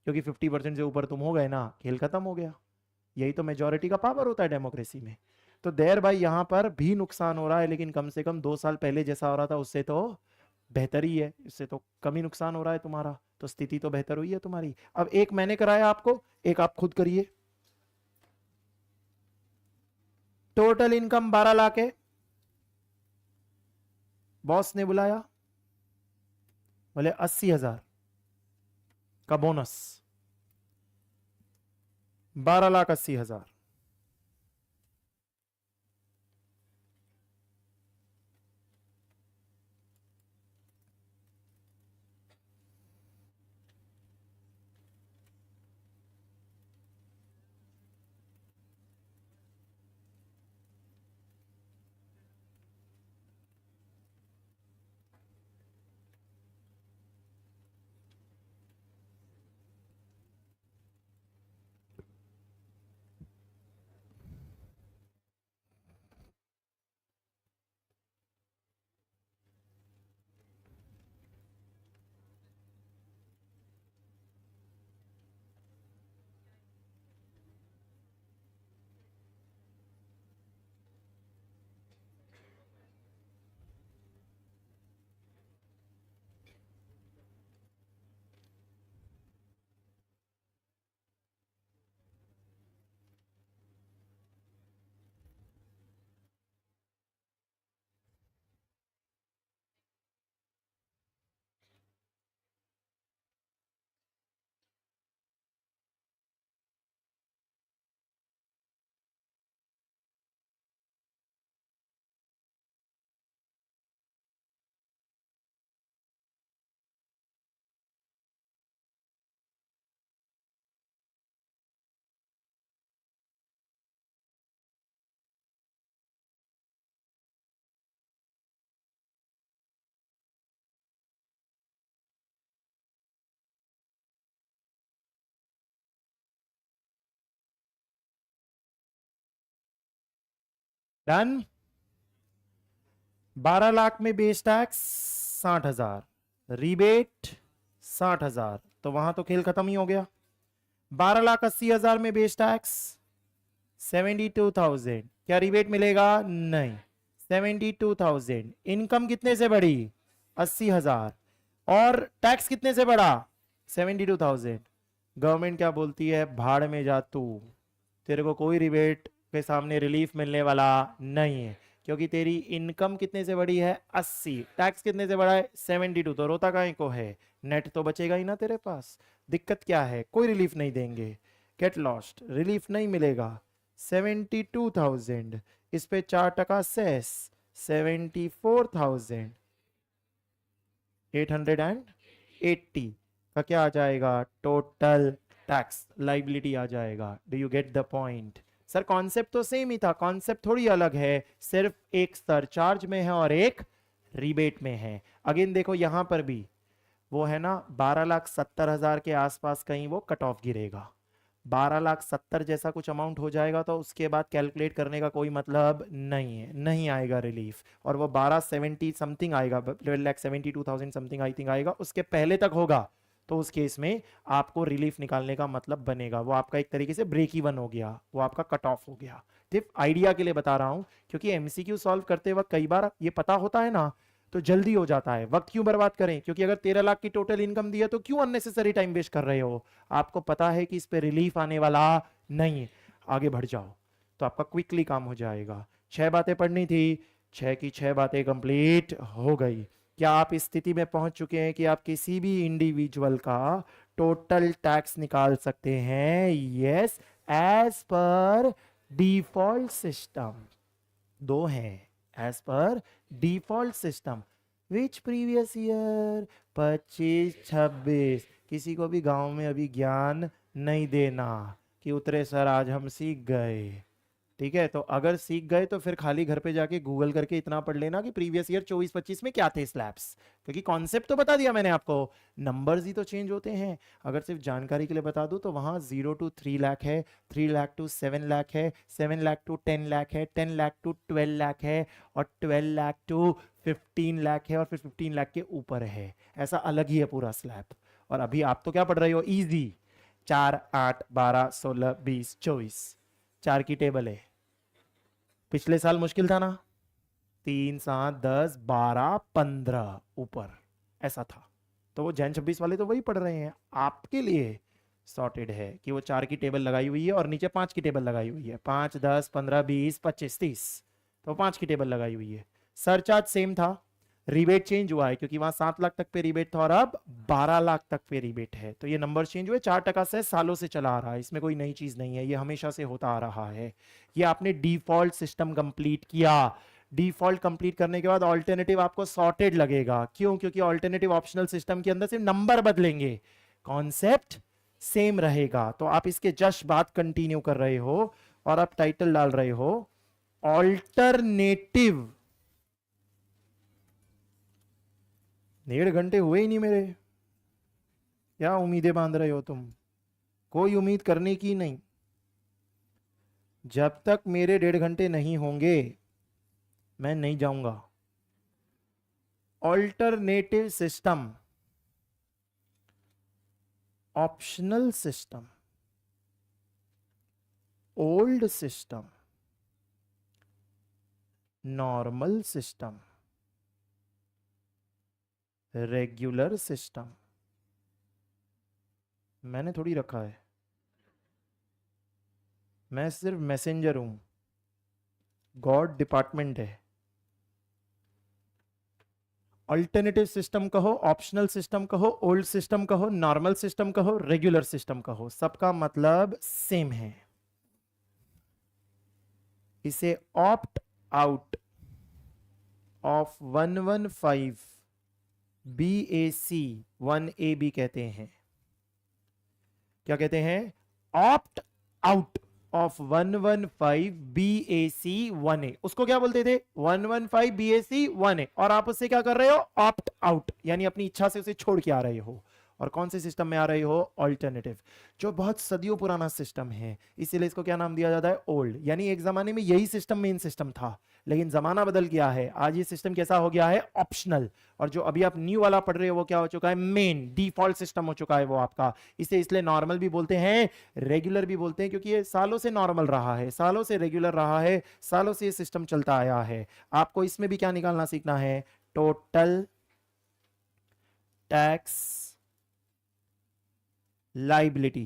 क्योंकि 50% से ऊपर तुम हो गए ना, खेल खत्म हो गया. यही तो मेजॉरिटी का पावर होता है डेमोक्रेसी में. तो देर भाई यहाँ पर भी नुकसान हो रहा है, लेकिन कम से कम 2 साल पहले जैसा हो रहा था उससे तो बेहतर ही है. इससे तो कम ही नुकसान हो रहा है तुम्हारा, तो स्थिति तो बेहतर हुई है तुम्हारी. अब एक मैंने कराया आपको, एक आप खुद करिए. टोटल इनकम 12 लाख है, बॉस ने बुलाया, बोले 80,000 का बोनस, 12,80,000. डन। 12 लाख में बेस टैक्स 60,000, रिबेट 60,000, तो वहां तो खेल खत्म ही हो गया। 12,80,000 में बेस टैक्स 72,000, क्या रिबेट मिलेगा? नहीं। 72,000, इनकम कितने से बढ़ी? 80,000, और टैक्स कितने से बढ़ा? 72,000। गवर्नमेंट क्या बोलती है? भाड़ में जा तू, तेरे को कोई रिबेट के सामने रिलीफ मिलने वाला नहीं है, क्योंकि तेरी इनकम कितने से बढ़ी है? 80, टैक्स कितने से बढ़ा है? 72, तो रोता काहे को है? नेट तो बचेगा ही ना तेरे पास। दिक्कत क्या है? कोई रिलीफ नहीं देंगे, गेट लॉस्ट, रिलीफ नहीं मिलेगा। 72,000, इस पे 4% सेस, 74,880 का क्या आ जाएगा? टोटल टैक्स लाइबिलिटी आ जाएगा। Do you get the point? Sir concept तो सेम ही था, कॉन्सेप्ट थोड़ी अलग है, सिर्फ एक सरचार्ज में है और एक रिबेट में है। अगेन देखो यहां पर भी वो है ना, 12,70,000 के आसपास कहीं वो कट ऑफ गिरेगा। 12,70,000 जैसा कुछ अमाउंट हो जाएगा तो उसके बाद कैलकुलेट करने का कोई मतलब नहीं है, नहीं आएगा रिलीफ। और वो 1270 समथिंग आएगा, 12,72,000 समथिंग आई थिंक आएगा, उसके पहले तक होगा तो उस केस में आपको रिलीफ निकालने का मतलब बनेगा। वो आपका एक तरीके से ब्रेक इवन हो गया, वो आपका कट ऑफ हो गया। सिर्फ आइडिया के लिए बता रहा हूं, क्योंकि एमसीक्यू सॉल्व करते वक्त कई बार ये पता होता है ना, तो जल्दी हो जाता है। वक्त क्यों बर्बाद करें? क्योंकि अगर 13 लाख की टोटल इनकम दी है तो क्यों अननेसेसरी टाइम वेस्ट कर रहे हो? आपको पता है कि इस पे रिलीफ आने वाला नहीं है, आगे बढ़ जाओ तो आपका क्विकली काम हो जाएगा। 6 बातें पढ़नी थी, 6 की 6 बातें कंप्लीट हो गई। क्या आप इस स्थिति में पहुंच चुके हैं कि आप किसी भी इंडिविजुअल का टोटल टैक्स निकाल सकते हैं? Yes, as per default system. दो हैं, as per default system. Which previous year? 25-26। किसी को भी गांव में अभी ज्ञान नहीं देना कि उतरे सर आज हम सीख गए, ठीक है? तो अगर सीख गए तो फिर खाली घर पे जाके गूगल करके इतना पढ़ लेना कि प्रीवियस ईयर 24-25 में क्या थे स्लैब्स, क्योंकि कॉन्सेप्ट तो बता दिया मैंने आपको, नंबर्स ही तो चेंज होते हैं। अगर सिर्फ जानकारी के लिए बता दूं तो वहां 0 to 3 लाख है, 3 लाख to 7 लाख है, 7 लाख to 10 लाख है, 10 लाख to 12 लाख है, और 12 लाख to 15 लाख है, और फिर 15 लाख के ऊपर है। ऐसा अलग ही है पूरा स्लैब। और अभी आप तो क्या पढ़ रहे हो? इजी। 4, 8, 12, 16, 20, 24, 4 की टेबल है। पिछले साल मुश्किल था ना? 3, 7, 10, 12, 15 ऊपर ऐसा था। तो वो जैन 26 वाले तो वही पढ़ रहे हैं। आपके लिए सॉर्टेड है कि वो 4 की टेबल लगाई हुई है और नीचे 5 की टेबल लगाई हुई है। 5, 10, 15, 20, 25, 30, तो 5 की टेबल लगाई हुई है। सरचार्ज सेम था, रिबेट चेंज हुआ है क्योंकि वहां 7 लाख तक पे रिबेट था और अब 12 लाख तक पे रिबेट है। तो ये नंबर चेंज हुए, 4% से सालों से चला आ रहा है, इसमें कोई नई चीज नहीं है, ये हमेशा से होता आ रहा है। ये आपने डिफॉल्ट सिस्टम कंप्लीट किया। डिफॉल्ट कंप्लीट करने के बाद ऑल्टरनेटिव आपको सॉर्टेड लगेगा। क्यों? क्योंकि ऑल्टरनेटिव ऑप्शनल सिस्टम के अंदर सिर्फ नंबर बदलेंगे, कॉन्सेप्ट सेम रहेगा। तो आप इसके जस्ट बाद कंटिन्यू कर रहे हो और आप टाइटल डाल रहे हो ऑल्टरनेटिव। 1.5 घंटे हुए ही नहीं मेरे, क्या उम्मीदें बांध रहे हो तुम? कोई उम्मीद करने की नहीं। जब तक मेरे 1.5 घंटे नहीं होंगे मैं नहीं जाऊंगा। Alternative system, optional system, old system, normal system, regular system, मैंने थोड़ी रखा है, मैं सिर्फ मैसेंजर हूं, गॉड डिपार्टमेंट है। अल्टरनेटिव सिस्टम कहो, ऑप्शनल सिस्टम कहो, ओल्ड सिस्टम कहो, नॉर्मल सिस्टम कहो, रेगुलर सिस्टम कहो, सबका मतलब सेम है। इसे opt out of 115 BAC 1AB कहते हैं। क्या कहते हैं? Opt out of 115 BAC 1A, उसको क्या बोलते थे? 115 BAC 1A, और आप उससे क्या कर रहे हो? ऑप्ट आउट, यानी अपनी इच्छा से उसे छोड़ के आ रहे हो। और कौन से सिस्टम में आ रहे हो, ऑल्टरनेटिव, जो बहुत सदियों पुराना सिस्टम है, इसीलिए इसको क्या नाम दिया जाता है, ओल्ड। यानी एक जमाने में यही सिस्टम मेन सिस्टम था, लेकिन जमाना बदल गया है, आज ये सिस्टम कैसा हो गया है, ऑप्शनल। और जो अभी आप न्यू वाला पढ़ रहे हो वो क्या हो चुका है, मेन डिफॉल्ट सिस्टम हो चुका है वो आपका। इसे इसलिए नॉर्मल भी बोलते हैं, रेगुलर भी बोलते हैं, क्योंकि ये सालों से नॉर्मल रहा है, सालों से रेगुलर रहा है, सालों से ये सिस्टम चलता आया है। आपको इसमें भी क्या निकालना सीखना है, टोटल टैक्स लाइबिलिटी।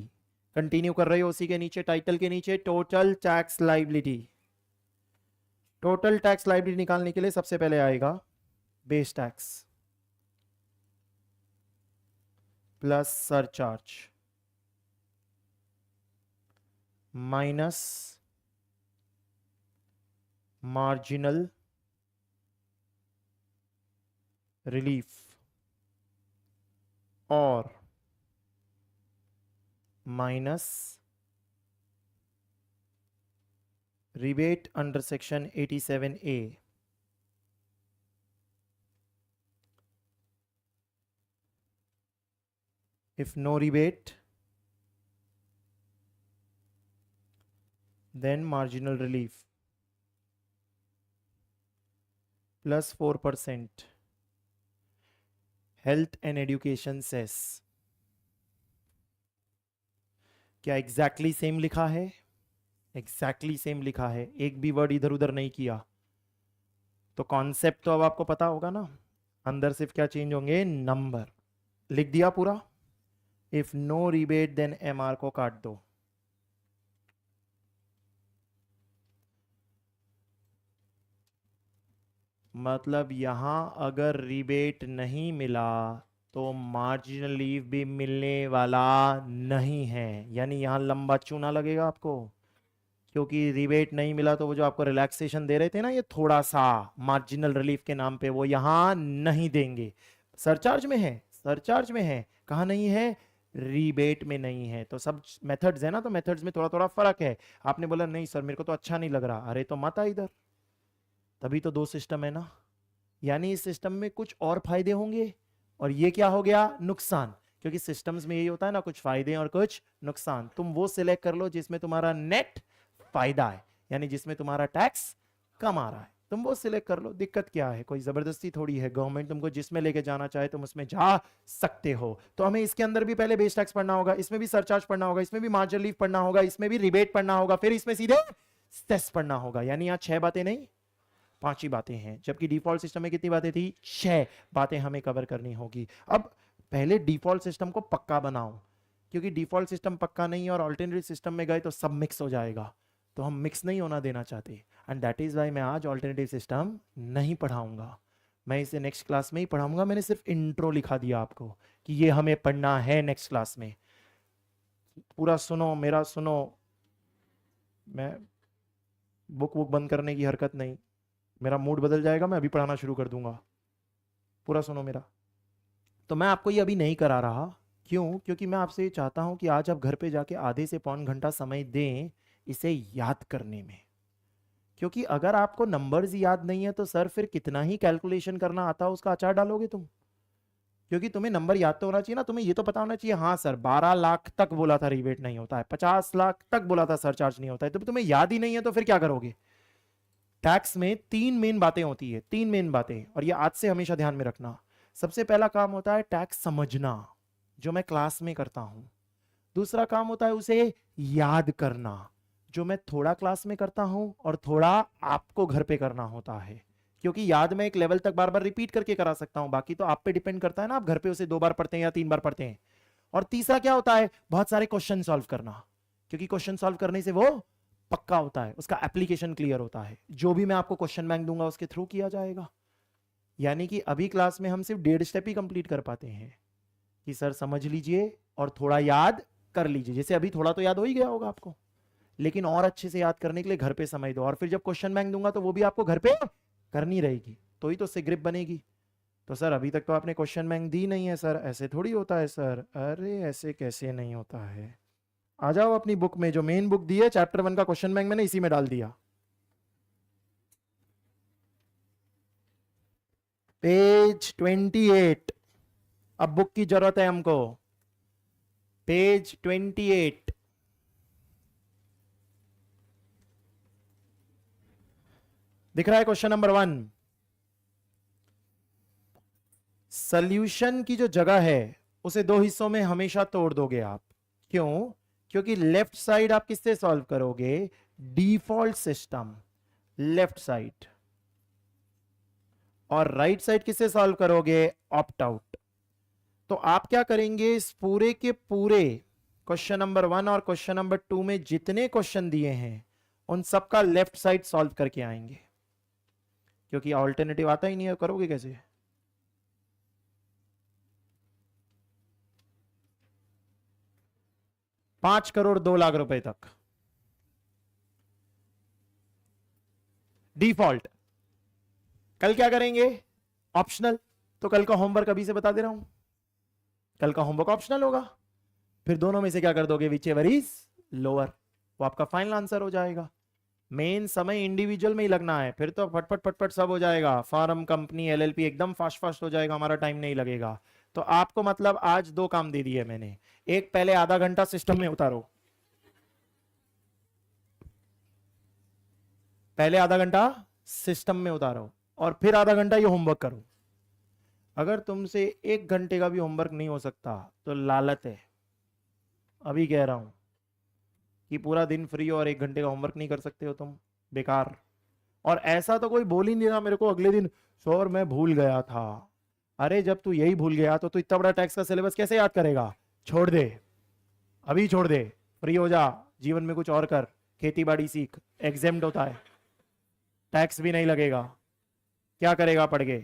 कंटिन्यू कर रहे हो उसी के नीचे, टाइटल के नीचे, total tax liability. Total tax liability निकालने के लिए सबसे पहले आएगा base tax plus surcharge minus marginal relief और minus rebate under section 87A. If no rebate, then marginal relief plus 4%. Health and education cess. क्या एग्जैक्टली सेम लिखा है, एग्जैक्टली सेम लिखा है, एक भी वर्ड इधर उधर नहीं किया। तो कॉन्सेप्ट तो अब आपको पता होगा ना, अंदर सिर्फ क्या चेंज होंगे, नंबर। लिख दिया पूरा। If no rebate then MR को काट दो। मतलब यहां अगर रिबेट नहीं मिला तो मार्जिनल लीव भी मिलने वाला नहीं है, यानी यहां लंबा चूना लगेगा आपको, क्योंकि रिबेट नहीं मिला तो वो जो आपको रिलैक्सेशन दे रहे थे ना, ये थोड़ा सा मार्जिनल रिलीफ के नाम पे, वो यहां नहीं देंगे। सरचार्ज में है, सरचार्ज में है, कहां नहीं है, रिबेट में नहीं है। तो सब मेथड्स है ना, तो मेथड्स में थोड़ा थोड़ा फर्क है। आपने बोला नहीं सर मेरे को तो अच्छा नहीं लग रहा, अरे तो मत आ इधर, तभी तो दो सिस्टम है ना। यानी इस सिस्टम में कुछ और फायदे होंगे और ये क्या हो गया, नुकसान, क्योंकि सिस्टम्स में यही होता है ना, कुछ फायदे और कुछ नुकसान। तुम वो सिलेक्ट कर लो जिसमें तुम्हारा नेट फायदा है, यानी जिसमें तुम्हारा टैक्स कम आ रहा है, तुम वो सिलेक्ट कर लो। दिक्कत क्या है, कोई जबरदस्ती थोड़ी है, गवर्नमेंट तुमको जिसमें लेके जाना चाहे तुम उसमें जा सकते हो। तो हमें इसके अंदर भी पहले बेस टैक्स पढ़ना होगा, इसमें भी सरचार्ज पढ़ना होगा, इसमें भी मार्जिनल लीव पढ़ना होगा, इसमें भी रिबेट पढ़ना होगा, फिर इसमें सीधे सेस पढ़ना होगा। यानी यहाँ 6 बातें नहीं 5 ही बातें हैं, जबकि डिफॉल्ट सिस्टम में कितनी बातें थी, 6 बातें हमें कवर करनी होगी। अब पहले डिफॉल्ट सिस्टम को पक्का बनाओ, क्योंकि डिफॉल्ट सिस्टम पक्का नहीं है और अल्टरनेटिव सिस्टम में गए तो सब मिक्स हो जाएगा, तो हम मिक्स नहीं होना देना चाहते। एंड दैट इज वाई मैं आज अल्टरनेटिव सिस्टम नहीं पढ़ाऊंगा, मैं इसे नेक्स्ट क्लास में ही पढ़ाऊंगा। मैंने सिर्फ इंट्रो लिखा दिया आपको कि ये हमें पढ़ना है नेक्स्ट क्लास में। पूरा सुनो, मेरा सुनो, मैं बुक बंद करने की हरकत नहीं, मेरा मूड बदल जाएगा, मैं अभी पढ़ाना शुरू कर दूंगा, पूरा सुनो मेरा। तो मैं आपको ये अभी नहीं करा रहा, क्यों, क्योंकि मैं आपसे ये चाहता हूं कि आज आप घर पे जाके आधे से पौन घंटा समय दें इसे याद करने में। क्योंकि अगर आपको नंबर्स याद नहीं है तो सर फिर कितना ही कैलकुलेशन करना आता है उसका अचार डालोगे तुम, क्योंकि तुम्हें नंबर याद तो होना चाहिए ना, तुम्हें ये तो पता होना चाहिए हाँ सर 12 लाख तक बोला था रिबेट नहीं होता है, 50 लाख तक बोला था सरचार्ज नहीं होता है, तो तुम्हें याद ही नहीं है तो फिर क्या करोगे। टैक्स में 3 मेन बातें होती है, 3 मेन बातें, और ये आज से हमेशा ध्यान में रखना। सबसे पहला काम होता है टैक्स समझना, जो मैं क्लास में करता हूं। दूसरा काम होता है उसे याद करना, जो मैं थोड़ा क्लास में करता हूं और थोड़ा आपको घर पे करना होता है, क्योंकि याद में एक लेवल तक बार बार रिपीट करके करा सकता हूं, बाकी तो आप पे डिपेंड करता है ना, आप घर पे उसे 2 बार पढ़ते हैं या 3 बार पढ़ते हैं। और तीसरा क्या होता है, बहुत सारे क्वेश्चन सॉल्व करना, क्योंकि क्वेश्चन सॉल्व करने से वो पक्का होता है, उसका एप्लीकेशन क्लियर होता है। जो भी मैं आपको क्वेश्चन बैंक दूंगा उसके थ्रू किया जाएगा। यानी कि अभी क्लास में हम सिर्फ 1.5 स्टेप ही कंप्लीट कर पाते हैं कि सर समझ लीजिए और थोड़ा याद कर लीजिए। जैसे अभी थोड़ा तो याद हो ही गया होगा आपको, लेकिन और अच्छे से याद करने के लिए घर पे समय दो, और फिर जब क्वेश्चन बैंक दूंगा तो वो भी आपको घर पे करनी रहेगी, तो ही तो उससे ग्रिप बनेगी। तो सर अभी तक तो आपने क्वेश्चन बैंक दी नहीं है सर, ऐसे थोड़ी होता है सर। अरे ऐसे कैसे नहीं होता है, आ जाओ अपनी बुक में, जो मेन बुक दी है चैप्टर 1 का क्वेश्चन बैंक मैंने इसी में डाल दिया, पेज 28। अब बुक की जरूरत है हमको। पेज 28। दिख रहा है क्वेश्चन नंबर 1। सॉल्यूशन की जो जगह है उसे दो हिस्सों में हमेशा तोड़ दोगे आप। क्यों? क्योंकि लेफ्ट साइड आप किससे सॉल्व करोगे? Default system, left side. और राइट साइड किससे सॉल्व करोगे? Opt out. तो आप क्या करेंगे, इस पूरे के पूरे क्वेश्चन नंबर 1 और क्वेश्चन नंबर 2 में जितने क्वेश्चन दिए हैं उन सबका लेफ्ट साइड सॉल्व करके आएंगे, क्योंकि ऑल्टरनेटिव आता ही नहीं है, करोगे कैसे? ₹5 करोड़ 2 लाख तक डिफॉल्ट। कल क्या करेंगे? ऑप्शनल। तो कल का होमवर्क अभी से बता दे रहा हूं, कल का होमवर्क ऑप्शनल होगा। फिर दोनों में से क्या कर दोगे? विच एवर इज लोअर, वो आपका फाइनल आंसर हो जाएगा। मेन समय इंडिविजुअल में ही लगना है, फिर तो फटफट फटफट सब हो जाएगा। फार्म, कंपनी, एलएलपी एकदम फास्ट फास्ट हो जाएगा, हमारा टाइम नहीं लगेगा। तो आपको मतलब आज 2 काम दे दिए मैंने। एक, पहले आधा घंटा सिस्टम में उतारो, पहले आधा घंटा सिस्टम में उतारो, और फिर आधा घंटा ये होमवर्क करो। अगर तुमसे 1 घंटे का भी होमवर्क नहीं हो सकता तो लालच है, अभी कह रहा हूं कि पूरा दिन फ्री हो और 1 घंटे का होमवर्क नहीं कर सकते हो तुम, बेकार। और ऐसा तो कोई बोल ही नहीं रहा मेरे को अगले दिन, सर मैं भूल गया था। अरे जब तू यही भूल गया तो तू इतना बड़ा टैक्स का सिलेबस कैसे याद करेगा? छोड़ दे, अभी छोड़ दे, फ्री हो जा, जीवन में कुछ और कर, खेती बाड़ी सीख, एग्जेम्प्ट होता है, टैक्स भी नहीं लगेगा, क्या करेगा पढ़ के?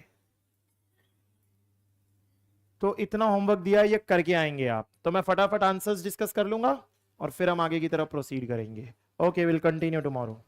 तो इतना होमवर्क दिया है, ये करके आएंगे आप। तो मैं फटाफट आंसर्स डिस्कस कर लूंगा और फिर हम आगे की तरफ प्रोसीड करेंगे। Okay, will continue tomorrow.